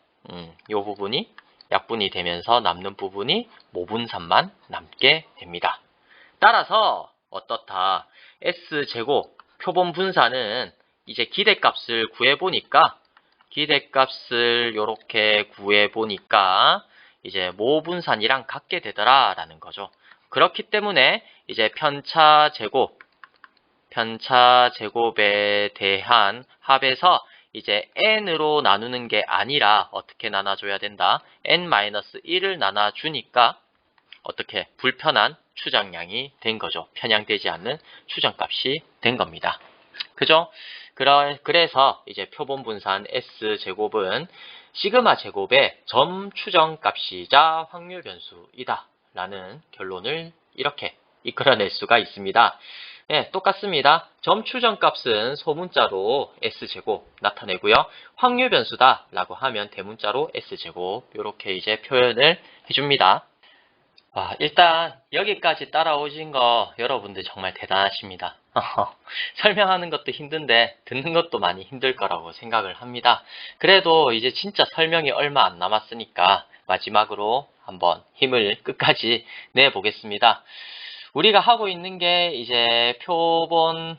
요 부분이 약분이 되면서 남는 부분이 모분산만 남게 됩니다. 따라서 어떻다? S제곱 표본 분사는 이제 기대값을 구해보니까 요렇게 구해보니까 이제 모분산이랑 같게 되더라 라는 거죠. 그렇기 때문에 이제 편차 제곱에 대한 합에서 이제 n으로 나누는 게 아니라 어떻게 나눠줘야 된다? n-1을 나눠주니까 어떻게 불편한 추정량이 된 거죠. 편향되지 않는 추정값이 된 겁니다. 그죠? 그래서 이제 표본 분산 S제곱은 시그마 제곱의 점 추정값이자 확률 변수이다 라는 결론을 이렇게 이끌어낼 수가 있습니다. 네, 똑같습니다. 점 추정값은 소문자로 S제곱 나타내고요. 확률 변수다 라고 하면 대문자로 S제곱 이렇게 이제 표현을 해줍니다. 일단 여기까지 따라오신 거 여러분들 정말 대단하십니다. 설명하는 것도 힘든데 듣는 것도 많이 힘들 거라고 생각을 합니다. 그래도 이제 진짜 설명이 얼마 안 남았으니까 마지막으로 한번 힘을 끝까지 내보겠습니다. 우리가 하고 있는 게 이제 표본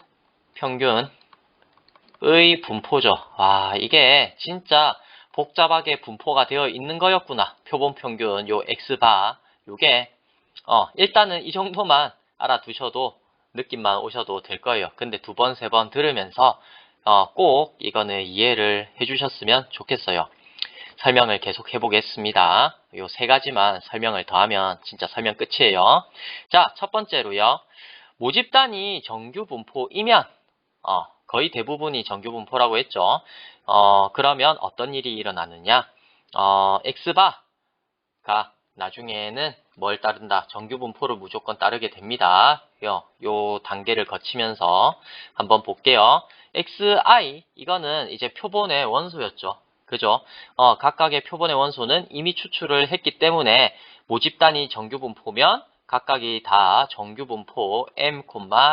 평균의 분포죠. 이게 진짜 복잡하게 분포가 되어 있는 거였구나. 표본 평균 요 X바 요게 일단은 이 정도만 알아두셔도 느낌만 오셔도 될 거예요. 근데 두 번, 세 번 들으면서 꼭 이거는 이해를 해주셨으면 좋겠어요. 설명을 계속 해보겠습니다. 요 세 가지만 설명을 더하면 진짜 설명 끝이에요. 자, 첫 번째로요. 모집단이 정규 분포이면 거의 대부분이 정규 분포라고 했죠. 그러면 어떤 일이 일어나느냐? X바가 나중에는 뭘 따른다? 정규 분포를 무조건 따르게 됩니다. 요 단계를 거치면서 한번 볼게요. xi 이거는 이제 표본의 원소였죠. 그죠? 각각의 표본의 원소는 이미 추출을 했기 때문에 모집단이 정규 분포면 각각이 다 정규 분포 m,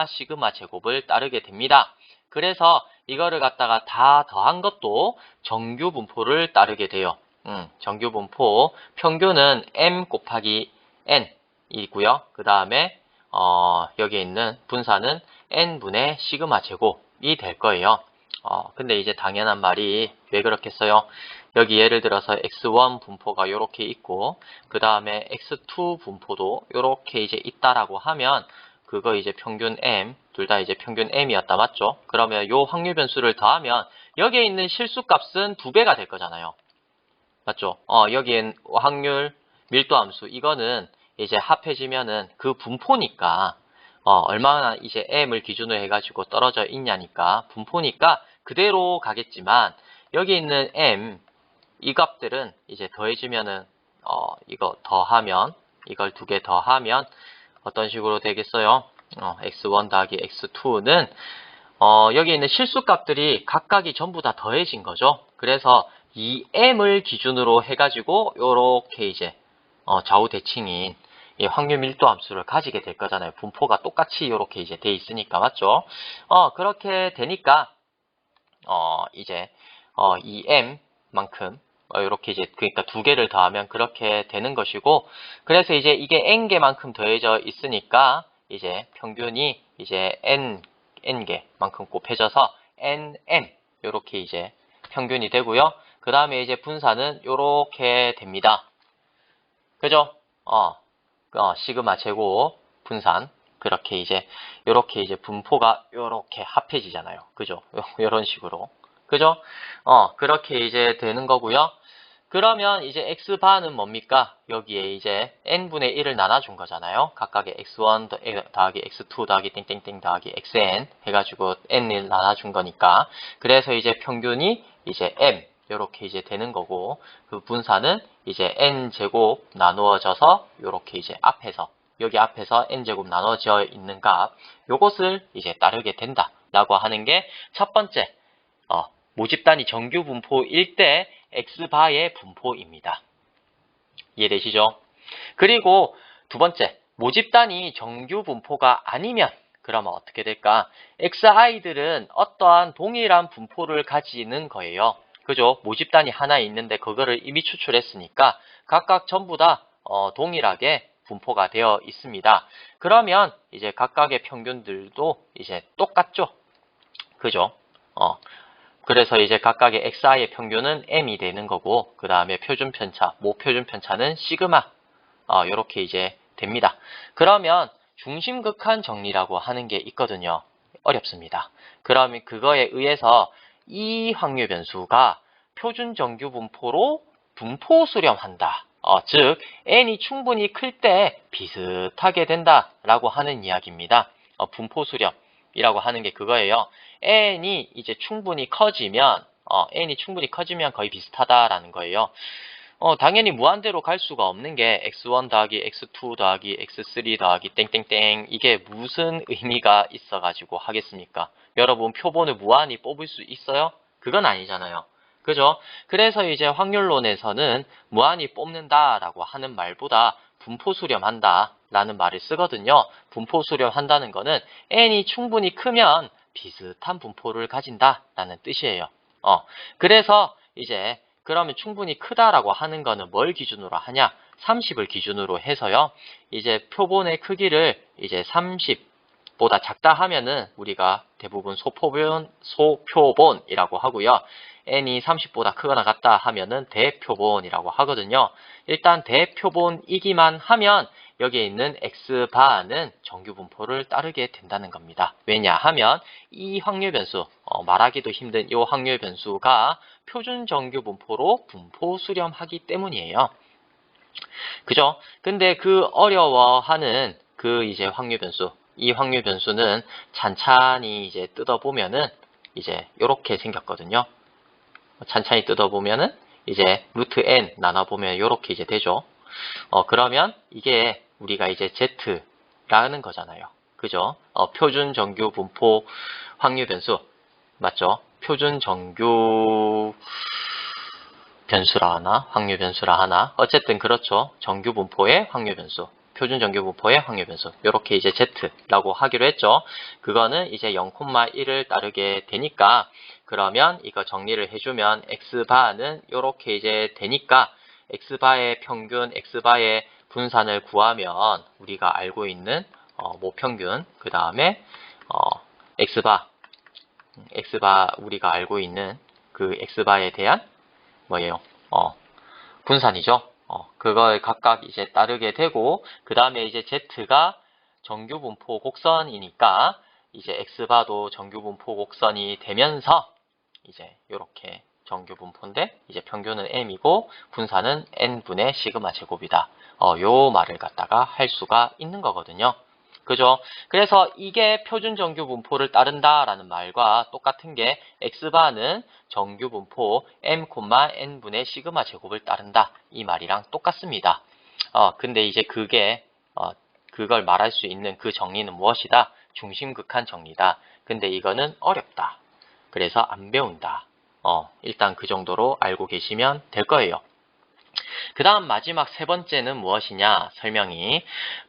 시그마 제곱을 따르게 됩니다. 그래서 이거를 갖다가 다 더한 것도 정규 분포를 따르게 돼요. 정규 분포 평균은 m 곱하기 n 이고요. 그 다음에 여기에 있는 분사는 n분의 시그마 제곱이 될 거예요. 근데 이제 당연한 말이 왜 그렇겠어요? 여기 예를 들어서 x1 분포가 이렇게 있고 그 다음에 x2 분포도 이렇게 이제 있다라고 하면 그거 이제 평균 m, 둘 다 이제 평균 m이었다 맞죠? 그러면 요 확률 변수를 더하면 여기에 있는 실수값은 2배가 될 거잖아요. 맞죠? 여기엔 확률, 밀도 함수, 이거는 이제 합해지면은 그 분포니까, 얼마나 이제 m을 기준으로 해가지고 떨어져 있냐니까, 분포니까 그대로 가겠지만, 여기 있는 m, 이 값들은 이제 더해지면은, 이거 더하면, 이걸 두 개 더하면 어떤 식으로 되겠어요? x1 더하기 x2는 여기 있는 실수값들이 각각이 전부 다 더해진 거죠. 그래서 이 m을 기준으로 해가지고 요렇게 이제 좌우 대칭인 이 확률 밀도 함수를 가지게 될 거잖아요. 분포가 똑같이 이렇게 이제 돼 있으니까, 맞죠? 그렇게 되니까 이제 이 m만큼 이렇게 이제 그러니까 두 개를 더하면 그렇게 되는 것이고, 그래서 이제 이게 n개만큼 더해져 있으니까 이제 평균이 이제 n개만큼 곱해져서 nm 이렇게 이제 평균이 되고요. 그 다음에 이제 분산은 이렇게 됩니다. 그죠? 시그마 제곱 분산 그렇게 이제 요렇게 이제 분포가 요렇게 합해지잖아요. 그죠? 요런 식으로. 그죠? 그렇게 이제 되는 거고요. 그러면 이제 x바는 뭡니까? 여기에 이제 n분의 1을 나눠준 거잖아요. 각각의 x1 더하기 x2 더하기 땡땡땡 더하기 xn 해가지고 n을 나눠준 거니까. 그래서 이제 평균이 이제 m 요렇게 이제 되는 거고, 그 분산은 이제 n제곱 나누어져서 요렇게 이제 앞에서 여기 앞에서 n제곱 나눠져 있는 값 요것을 이제 따르게 된다라고 하는 게 첫 번째 모집단이 정규 분포일 때 x바의 분포입니다. 이해되시죠? 그리고 두 번째, 모집단이 정규 분포가 아니면 그러면 어떻게 될까? xi들은 어떠한 동일한 분포를 가지는 거예요. 그죠? 모집단이 하나 있는데 그거를 이미 추출했으니까 각각 전부 다 동일하게 분포가 되어 있습니다. 그러면 이제 각각의 평균들도 이제 똑같죠? 그죠? 그래서 이제 각각의 xi의 평균은 m이 되는 거고, 그 다음에 표준편차, 모표준편차는 시그마 이렇게 이제 됩니다. 그러면 중심극한 정리라고 하는 게 있거든요. 어렵습니다. 그러면 그거에 의해서 이 확률 변수가 표준 정규 분포로 분포 수렴한다. 즉 n이 충분히 클 때 비슷하게 된다라고 하는 이야기입니다. 분포 수렴이라고 하는 게 그거예요. n이 이제 충분히 커지면 n이 충분히 커지면 거의 비슷하다라는 거예요. 당연히 무한대로 갈 수가 없는 게 x1 더하기 x2 더하기 x3 더하기 땡땡땡 이게 무슨 의미가 있어가지고 하겠습니까? 여러분 표본을 무한히 뽑을 수 있어요? 그건 아니잖아요. 그죠? 그래서 이제 확률론에서는 무한히 뽑는다라고 하는 말보다 분포 수렴한다 라는 말을 쓰거든요. 분포 수렴한다는 거는 n이 충분히 크면 비슷한 분포를 가진다 라는 뜻이에요. 그래서 이제 그러면 충분히 크다라고 하는 거는 뭘 기준으로 하냐? 30을 기준으로 해서요. 이제 표본의 크기를 이제 30보다 작다 하면은 우리가 대부분 소표본이라고 하고요. n이 30보다 크거나 같다 하면은 대표본이라고 하거든요. 일단 대표본이기만 하면 여기에 있는 x바는 정규 분포를 따르게 된다는 겁니다. 왜냐하면 이 확률 변수, 말하기도 힘든 이 확률 변수가 표준 정규 분포로 분포 수렴하기 때문이에요. 그죠? 근데 그 어려워하는 그 이제 확률 변수, 이 확률 변수는 찬찬히 이제 뜯어보면은 이제 이렇게 생겼거든요. 찬찬히 뜯어보면은 이제 루트 n 나눠보면 이렇게 이제 되죠. 그러면 이게 우리가 이제 Z라는 거잖아요. 그죠? 표준 정규 분포 확률 변수. 맞죠? 표준 정규 변수라 하나, 확률 변수라 하나. 어쨌든 그렇죠. 정규 분포의 확률 변수. 표준 정규 분포의 확률 변수. 이렇게 이제 Z라고 하기로 했죠. 그거는 이제 0,1을 따르게 되니까 그러면 이거 정리를 해주면 X바는 이렇게 이제 되니까 X바의 평균, X바의 분산을 구하면 우리가 알고 있는 모평균, 그 다음에 X바 우리가 알고 있는 그 X바에 대한 뭐예요? 분산이죠. 그걸 각각 이제 따르게 되고 그 다음에 이제 Z가 정규 분포 곡선이니까 이제 X바도 정규 분포 곡선이 되면서 이제 이렇게 정규 분포인데 이제 평균은 m이고 분산은 n분의 시그마 제곱이다. 요 말을 갖다가 할 수가 있는 거거든요. 그죠? 그래서 이게 표준 정규 분포를 따른다라는 말과 똑같은 게 x바는 정규 분포 m, n분의 시그마 제곱을 따른다. 이 말이랑 똑같습니다. 근데 이제 그걸 말할 수 있는 그 정리는 무엇이다? 중심극한 정리다. 근데 이거는 어렵다. 그래서 안 배운다. 일단 그 정도로 알고 계시면 될 거예요. 그 다음 마지막 세 번째는 무엇이냐? 설명이.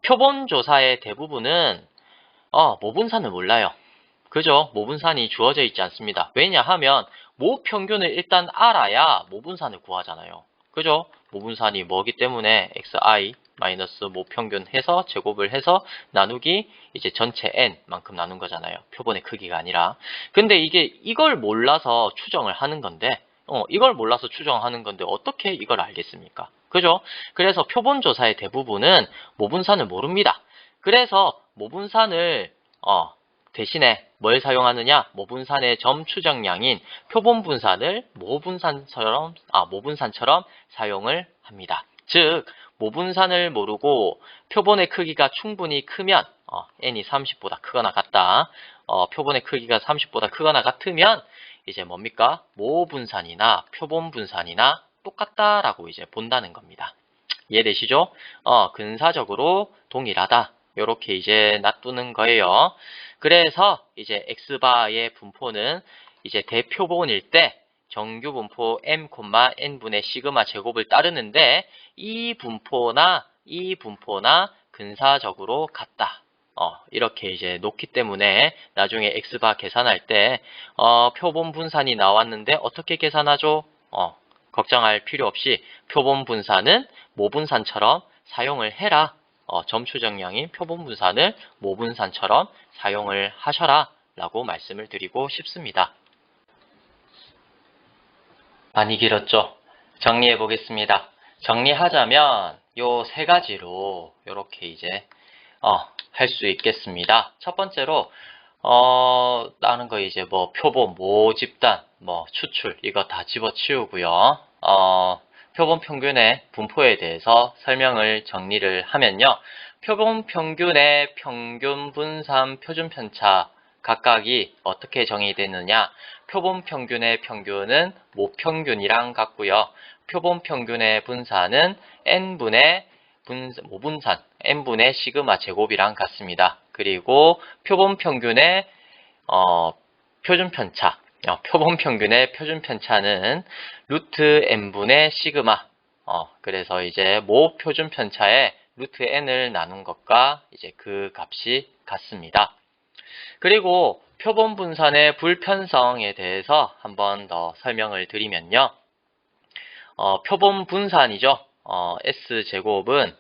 표본조사의 대부분은 모분산을 몰라요. 그죠? 모분산이 주어져 있지 않습니다. 왜냐하면 모평균을 일단 알아야 모분산을 구하잖아요. 그죠? 모분산이 뭐기 때문에 xi 마이너스 모평균 해서 제곱을 해서 나누기 이제 전체 n만큼 나눈 거잖아요. 표본의 크기가 아니라. 근데 이걸 몰라서 추정을 하는 건데 이걸 몰라서 추정하는 건데 어떻게 이걸 알겠습니까? 그죠? 그래서 표본조사의 대부분은 모분산을 모릅니다. 그래서 모분산을 대신에 뭘 사용하느냐? 모분산의 점 추정량인 표본분산을 모분산처럼 사용을 합니다. 즉 모분산을 모르고 표본의 크기가 충분히 크면 n이 30보다 크거나 같다. 표본의 크기가 30보다 크거나 같으면 이제 뭡니까? 모분산이나 표본분산이나 똑같다라고 이제 본다는 겁니다. 이해되시죠? 근사적으로 동일하다. 요렇게 이제 놔두는 거예요. 그래서 이제 x바의 분포는 이제 대표본일 때 정규 분포 m, n분의 시그마 제곱을 따르는데 이 분포나 근사적으로 같다. 이렇게 이제 놓기 때문에 나중에 x바 계산할 때 표본 분산이 나왔는데 어떻게 계산하죠? 걱정할 필요 없이 표본 분산은 모분산처럼 사용을 해라. 점추정량인 표본 분산을 모분산처럼 사용을 하셔라 라고 말씀을 드리고 싶습니다. 많이 길었죠? 정리해 보겠습니다. 정리하자면 요 세 가지로 이렇게 이제 할 수 있겠습니다. 첫 번째로 다른 거 이제 뭐 표본, 모집단, 뭐 추출 이거 다 집어치우고요. 표본 평균의 분포에 대해서 설명을 정리를 하면요. 표본 평균의 평균, 분산, 표준 편차 각각이 어떻게 정의되느냐? 표본 평균의 평균은 모평균이랑 같고요. 표본 평균의 분산은 n분의 모분산, n분의 시그마 제곱이랑 같습니다. 그리고 표본 평균의 표준 편차, 표본 평균의 표준 편차는 루트 n분의 시그마. 그래서 이제 모 표준 편차에 루트 n을 나눈 것과 이제 그 값이 같습니다. 그리고 표본 분산의 불편성에 대해서 한 번 더 설명을 드리면요. 표본 분산이죠. S제곱은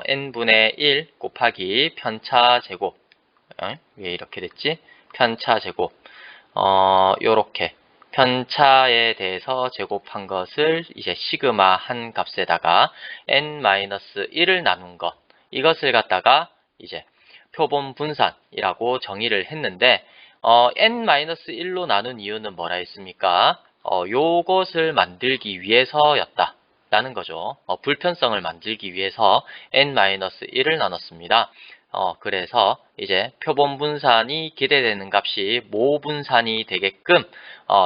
n분의 1 곱하기 편차 제곱. 왜 이렇게 됐지? 편차 제곱. 요렇게 편차에 대해서 제곱한 것을 이제 시그마 한 값에다가 n-1을 나눈 것. 이것을 갖다가 이제 표본 분산이라고 정의를 했는데 n-1로 나눈 이유는 뭐라 했습니까? 요것을 만들기 위해서였다 라는 거죠. 불편성을 만들기 위해서 n-1을 나눴습니다. 그래서 이제 표본 분산이 기대되는 값이 모 분산이 되게끔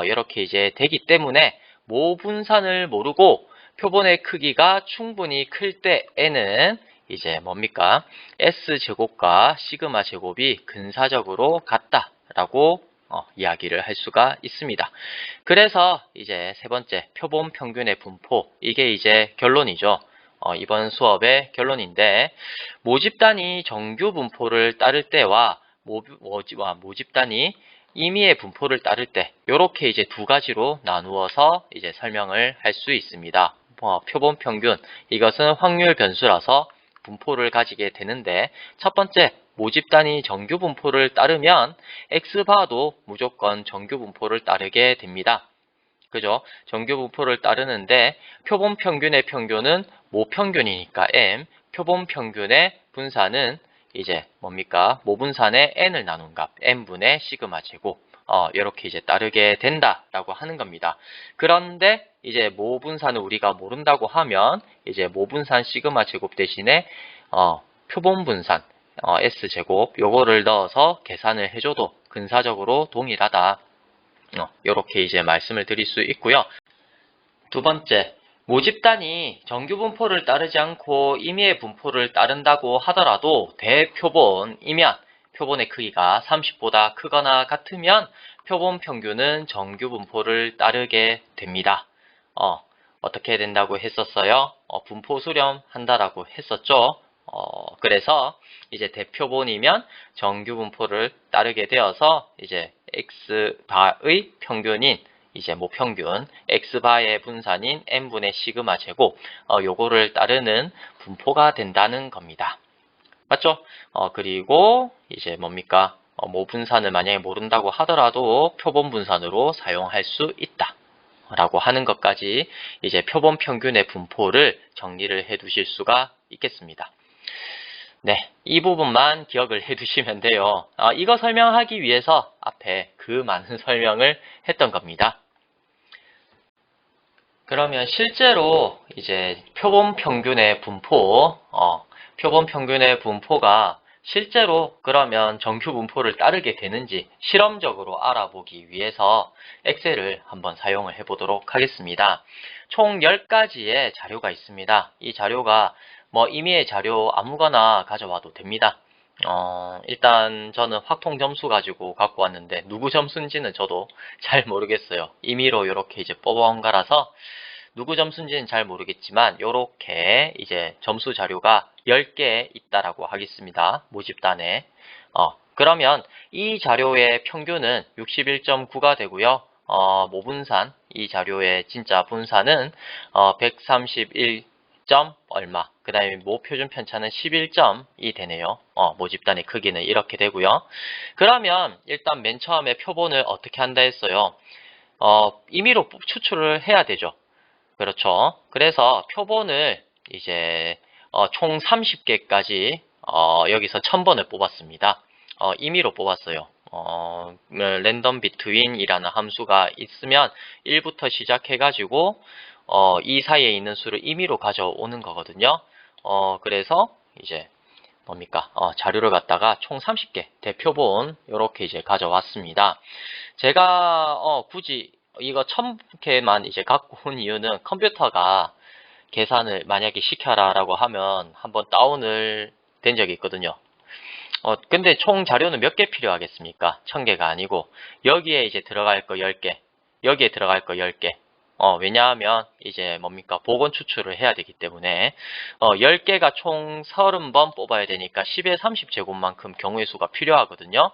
이렇게 이제 되기 때문에 모 분산을 모르고 표본의 크기가 충분히 클 때에는 이제 뭡니까? S제곱과 시그마 제곱이 근사적으로 같다라고 이야기를 할 수가 있습니다. 그래서 이제 세 번째 표본 평균의 분포, 이게 이제 결론이죠. 이번 수업의 결론인데 모집단이 정규 분포를 따를 때와 모집단이 임의의 분포를 따를 때 이렇게 이제 두 가지로 나누어서 이제 설명을 할 수 있습니다. 표본 평균, 이것은 확률 변수라서 분포를 가지게 되는데 첫 번째 모집단이 정규 분포를 따르면 x바도 무조건 정규 분포를 따르게 됩니다. 그죠? 정규 분포를 따르는데 표본 평균의 평균은 모평균이니까 m, 표본 평균의 분산은 이제 뭡니까? 모분산의 n을 나눈 값, n분의 시그마 제곱. 이렇게 이제 따르게 된다라고 하는 겁니다. 그런데 이제 모분산을 우리가 모른다고 하면 이제 모분산 시그마 제곱 대신에 표본 분산, S제곱 요거를 넣어서 계산을 해줘도 근사적으로 동일하다. 요렇게 이제 말씀을 드릴 수 있고요. 두 번째, 모집단이 정규 분포를 따르지 않고 임의의 분포를 따른다고 하더라도 대표본이면 표본의 크기가 30보다 크거나 같으면 표본 평균은 정규 분포를 따르게 됩니다. 어떻게 된다고 했었어요? 분포 수렴한다라고 했었죠. 그래서 이제 대표본이면 정규 분포를 따르게 되어서 이제 x바의 평균인 이제 모평균 x바의 분산인 n분의 시그마 제곱 요거를 따르는 분포가 된다는 겁니다. 맞죠? 그리고 이제 뭡니까? 모분산을 만약에 모른다고 하더라도 표본 분산으로 사용할 수 있다. 라고 하는 것까지 이제 표본 평균의 분포를 정리를 해 두실 수가 있겠습니다. 네, 이 부분만 기억을 해 두시면 돼요. 이거 설명하기 위해서 앞에 그 많은 설명을 했던 겁니다. 그러면 실제로 이제 표본 평균의 분포가 실제로 그러면 정규 분포를 따르게 되는지 실험적으로 알아보기 위해서 엑셀을 한번 사용을 해 보도록 하겠습니다. 총 10가지의 자료가 있습니다. 이 자료가 임의의 자료 아무거나 가져와도 됩니다. 일단 저는 확통 점수 가지고 갖고 왔는데 누구 점수인지는 저도 잘 모르겠어요. 임의로 이렇게 이제 뽑아온 거라서 누구 점수인지는 잘 모르겠지만 이렇게 이제 점수 자료가 10개 있다라고 하겠습니다. 모집단에. 그러면 이 자료의 평균은 61.9가 되고요. 모분산 이 자료의 진짜 분산은 131. 얼마, 그 다음에 모표준 편차는 11점이 되네요. 모집단의 크기는 이렇게 되고요. 그러면 일단 맨 처음에 표본을 어떻게 한다 했어요? 임의로 추출을 해야 되죠. 그렇죠. 그래서 표본을 이제 총 30개까지 여기서 1000번을 뽑았습니다. 임의로 뽑았어요. 랜덤 비트윈이라는 함수가 있으면 1부터 시작해가지고 이 사이에 있는 수를 임의로 가져오는 거거든요. 그래서 이제 뭡니까? 자료를 갖다가 총 30개 대표본 이렇게 이제 가져왔습니다. 제가 굳이 이거 1000개만 이제 갖고 온 이유는 컴퓨터가 계산을 만약에 시켜라 라고 하면 한번 다운을 된 적이 있거든요. 근데 총 자료는 몇 개 필요하겠습니까? 1000개가 아니고 여기에 이제 들어갈 거 10개, 여기에 들어갈 거 10개. 왜냐하면 이제 뭡니까? 복원 추출을 해야 되기 때문에 10개가 총 30번 뽑아야 되니까 10의 30제곱만큼 경우의 수가 필요하거든요.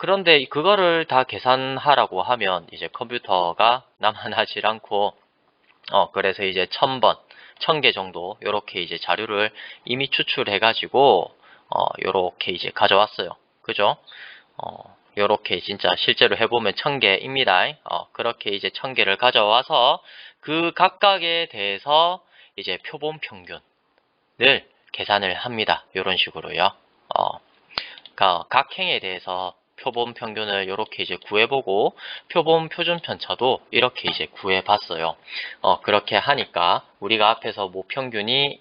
그런데 그거를 다 계산하라고 하면 이제 컴퓨터가 나만하지 않고 그래서 이제 1000번, 1000개 정도 요렇게 이제 자료를 이미 추출해 가지고 요렇게 이제 가져왔어요. 그죠? 요렇게 진짜 실제로 해보면 1000개입니다. 그렇게 이제 1000개를 가져와서 그 각각에 대해서 이제 표본 평균을 계산을 합니다. 요런 식으로요. 각 행에 대해서 표본 평균을 이렇게 이제 구해보고 표본 표준 편차도 이렇게 이제 구해봤어요. 그렇게 하니까 우리가 앞에서 모평균,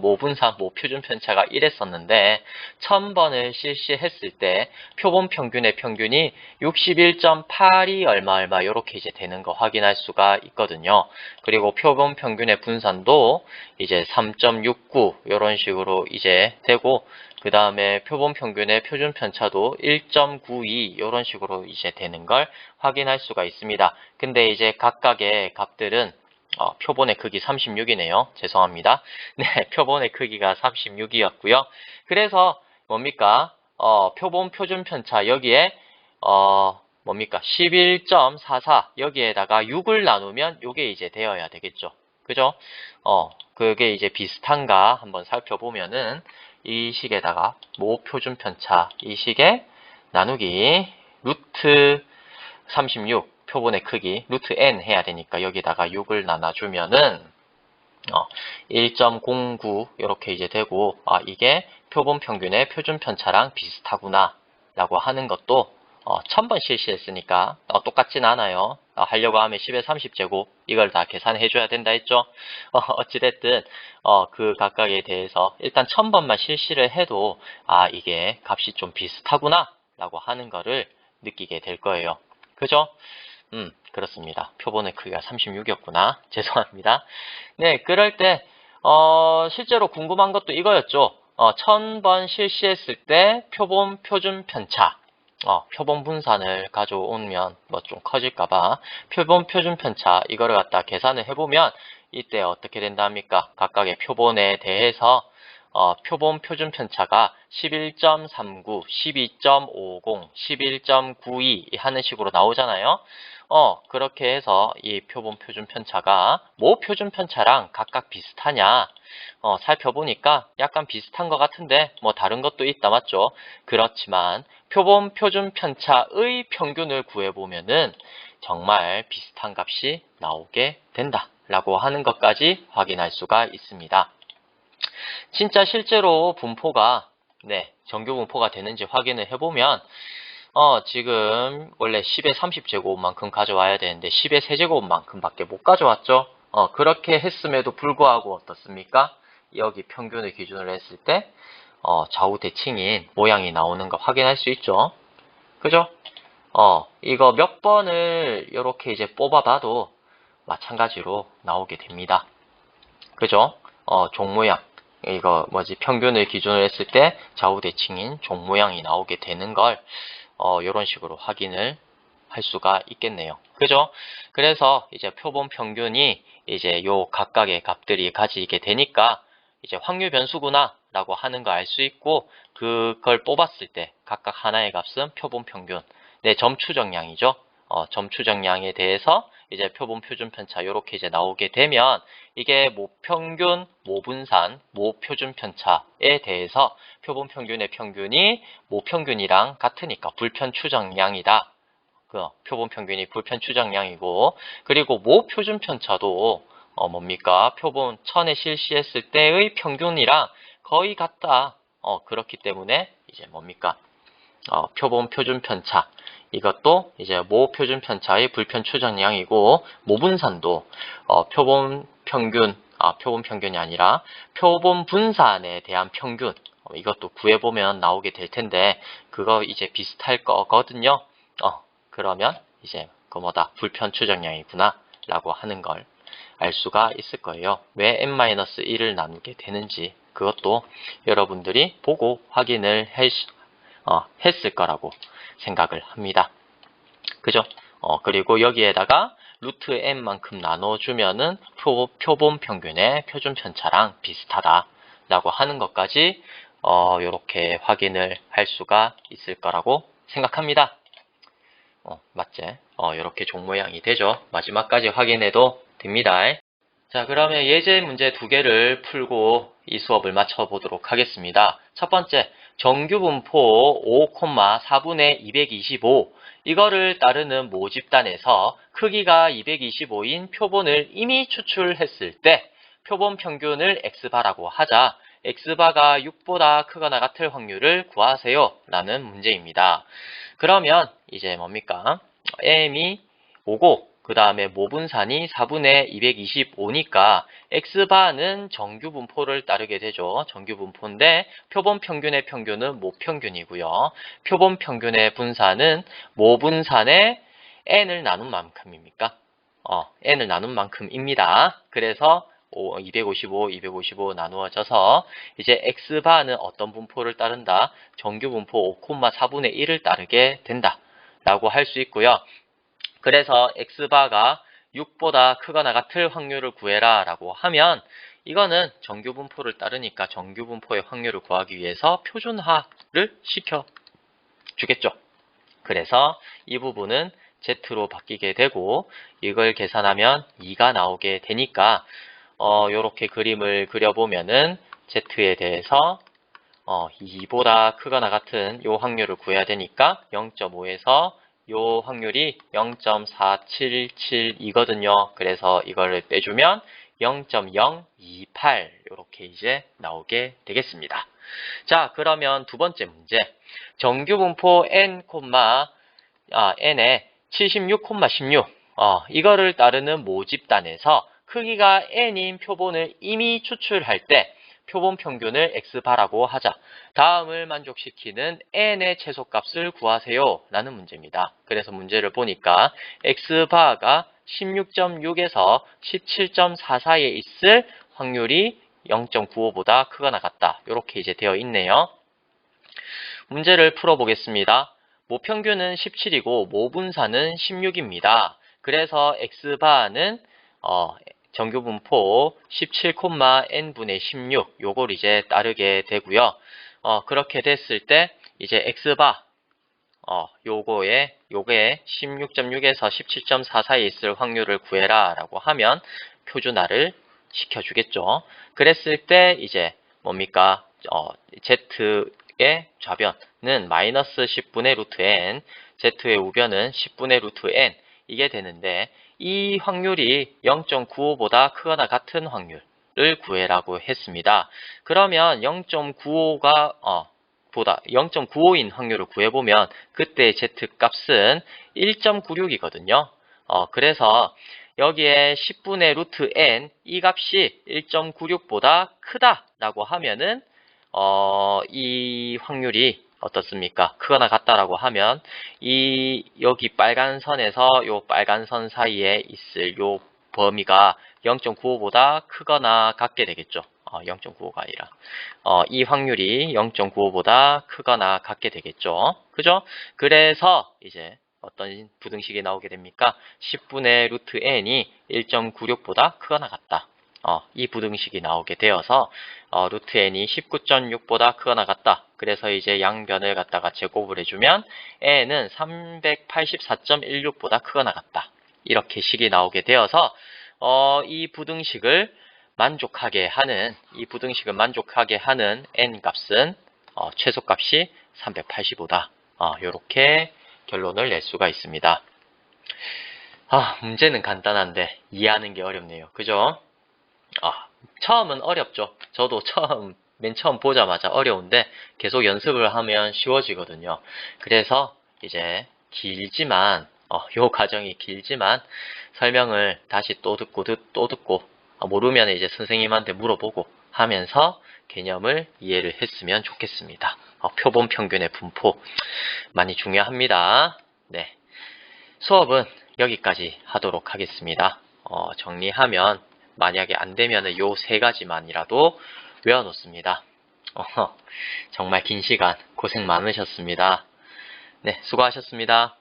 모분산, 모표준 편차가 이랬었는데 1000번을 실시했을 때 표본 평균의 평균이 61.82 얼마 이렇게 이제 되는 거 확인할 수가 있거든요. 그리고 표본 평균의 분산도 이제 3.69 이런 식으로 이제 되고 그 다음에 표본 평균의 표준 편차도 1.92 이런 식으로 이제 되는 걸 확인할 수가 있습니다. 근데 이제 각각의 값들은 표본의 크기 36이네요. 죄송합니다. 네, 표본의 크기가 36이었고요. 그래서 뭡니까? 표본 표준 편차 여기에 뭡니까? 11.44 여기에다가 6을 나누면 요게 이제 되어야 되겠죠. 그죠? 그게 이제 비슷한가 한번 살펴보면은 이 식에다가 모표준 편차 이 식에 나누기 루트 36 표본의 크기 루트 n 해야 되니까 여기다가 6을 나눠주면은 1.09 이렇게 이제 되고 이게 표본 평균의 표준 편차랑 비슷하구나 라고 하는 것도 1000번 실시했으니까 똑같진 않아요. 하려고 하면 10의 30제곱 이걸 다 계산해 줘야 된다 했죠. 어찌됐든 그 각각에 대해서 일단 1000번만 실시를 해도 이게 값이 좀 비슷하구나 라고 하는 거를 느끼게 될 거예요. 그죠? 그렇습니다. 표본의 크기가 36이었구나. 죄송합니다. 네, 그럴 때 실제로 궁금한 것도 이거였죠. 1000번 실시했을 때 표본 표준 편차, 표본 분산을 가져오면 뭐 좀 커질까봐 표본 표준 편차 이거를 갖다 계산을 해보면 이때 어떻게 된답니까? 각각의 표본에 대해서 표본 표준 편차가 11.39, 12.50, 11.92 하는 식으로 나오잖아요. 그렇게 해서 이 표본 표준 편차가 모 표준 편차랑 각각 비슷하냐 살펴보니까 약간 비슷한 것 같은데 뭐 다른 것도 있다 맞죠? 그렇지만 표본 표준 편차의 평균을 구해보면은 정말 비슷한 값이 나오게 된다 라고 하는 것까지 확인할 수가 있습니다. 진짜 실제로 분포가 정규 분포가 되는지 확인을 해보면 지금 원래 10의 30제곱만큼 가져와야 되는데 10의 세제곱만큼 밖에 못 가져왔죠. 그렇게 했음에도 불구하고 어떻습니까? 여기 평균을 기준으로 했을 때 좌우 대칭인 모양이 나오는 거 확인할 수 있죠. 그죠? 이거 몇 번을 이렇게 이제 뽑아봐도 마찬가지로 나오게 됩니다. 그죠? 종 모양. 이거 평균을 기준으로 했을 때 좌우 대칭인 종 모양이 나오게 되는 걸 이런 식으로 확인을 할 수가 있겠네요. 그죠? 그래서 이제 표본 평균이 이제 요 각각의 값들이 가지게 되니까 이제 확률 변수구나 라고 하는 거 알 수 있고 그걸 뽑았을 때 각각 하나의 값은 표본 평균, 점 추정량이죠. 점 추정량에 대해서 이제 표본 표준 편차 이렇게 이제 나오게 되면 이게 모평균, 모분산, 모표준 편차에 대해서 표본 평균의 평균이 모평균이랑 같으니까 불편 추정량이다. 표본 평균이 불편 추정량이고 그리고 모표준 편차도 뭡니까? 표본 1000에 실시했을 때의 평균이랑 거의 같다. 그렇기 때문에 이제 뭡니까? 표본 표준 편차. 이것도 이제 모 표준 편차의 불편 추정량이고 모분산도 표본 평균, 표본 평균이 아니라 표본 분산에 대한 평균 이것도 구해보면 나오게 될 텐데 그거 이제 비슷할 거거든요. 그러면 이제 불편 추정량이구나 라고 하는 걸 알 수가 있을 거예요. 왜 n-1을 나누게 되는지 그것도 여러분들이 보고 확인을 했을 거라고 생각을 합니다. 그죠? 그리고 여기에다가 루트 n만큼 나눠주면은 표본 평균의 표준 편차랑 비슷하다 라고 하는 것까지 이렇게 확인을 할 수가 있을 거라고 생각합니다. 맞지? 이렇게 종 모양이 되죠. 마지막까지 확인해도 됩니다. 자, 그러면 예제 문제 2개를 풀고 이 수업을 마쳐보도록 하겠습니다. 첫 번째, 정규분포 5,4분의 225 이거를 따르는 모집단에서 크기가 225인 표본을 이미 추출했을 때 표본 평균을 x바라고 하자 x바가 6보다 크거나 같을 확률을 구하세요 라는 문제입니다. 그러면 이제 뭡니까? m이 5고 그 다음에 모분산이 4분의 225니까 x바는 정규분포를 따르게 되죠. 정규분포인데 표본 평균의 평균은 모평균이고요. 표본 평균의 분산은 모분산의 n을 나눈 만큼입니까? n을 나눈 만큼입니다. 그래서 255, 255 나누어져서 이제 x바는 어떤 분포를 따른다? 정규분포 5,4분의 1을 따르게 된다. 라고 할 수 있고요. 그래서 x바가 6보다 크거나 같을 확률을 구해라 라고 하면 이거는 정규분포를 따르니까 정규분포의 확률을 구하기 위해서 표준화를 시켜주겠죠. 그래서 이 부분은 z로 바뀌게 되고 이걸 계산하면 2가 나오게 되니까 요렇게 그림을 그려보면은 z에 대해서 2보다 크거나 같은 요 확률을 구해야 되니까 0.5에서 요 확률이 0.477이거든요. 그래서 이거를 빼주면 0.028 이렇게 이제 나오게 되겠습니다. 자, 그러면 두 번째 문제. 정규분포 n, n의 76,16 이거를 따르는 모집단에서 크기가 n인 표본을 이미 추출할 때 표본 평균을 x바라고 하자. 다음을 만족시키는 n의 최소값을 구하세요 라는 문제입니다. 그래서 문제를 보니까 x바가 16.6에서 17.4 사이에 있을 확률이 0.95보다 크거나 같다. 이렇게 이제 되어 있네요. 문제를 풀어보겠습니다. 모평균은 17이고 모분사는 16입니다. 그래서 x바는 정규분포 17,n분의 16 요걸 이제 따르게 되고요. 그렇게 됐을 때 이제 x바 요게 16.6에서 17.4 사이에 있을 확률을 구해라 라고 하면 표준화를 시켜주겠죠. 그랬을 때 이제 뭡니까? z의 좌변은 마이너스 10분의 루트 n, z의 우변은 10분의 루트 n 이게 되는데 이 확률이 0.95보다 크거나 같은 확률을 구해라고 했습니다. 그러면 0.95가 보다 0.95인 확률을 구해보면 그때 z값은 1.96이거든요. 그래서 여기에 10분의 루트 n 이 값이 1.96보다 크다라고 하면은 이 확률이 어떻습니까? 크거나 같다라고 하면 여기 빨간 선에서 요 빨간 선 사이에 있을 요 범위가 0.95보다 크거나 같게 되겠죠. 0.95가 아니라 이 확률이 0.95보다 크거나 같게 되겠죠. 그죠? 그래서 이제 어떤 부등식이 나오게 됩니까? 10분의 루트 n이 1.96보다 크거나 같다. 이 부등식이 나오게 되어서 루트 n이 19.6보다 크거나 같다. 그래서 이제 양변을 갖다가 제곱을 해주면 n은 384.16보다 크거나 같다. 이렇게 식이 나오게 되어서 이 부등식을 만족하게 하는 n 값은 최소값이 385다. 이렇게 결론을 낼 수가 있습니다. 문제는 간단한데 이해하는 게 어렵네요. 그죠? 처음은 어렵죠. 저도 맨 처음 보자마자 어려운데 계속 연습을 하면 쉬워지거든요. 그래서 이제 길지만 요 과정이 길지만 설명을 다시 또 듣고 모르면 이제 선생님한테 물어보고 하면서 개념을 이해를 했으면 좋겠습니다. 표본 평균의 분포 많이 중요합니다. 네, 수업은 여기까지 하도록 하겠습니다. 정리하면 만약에 안 되면 요 세 가지만이라도 외워놓습니다. 정말 긴 시간 고생 많으셨습니다. 네, 수고하셨습니다.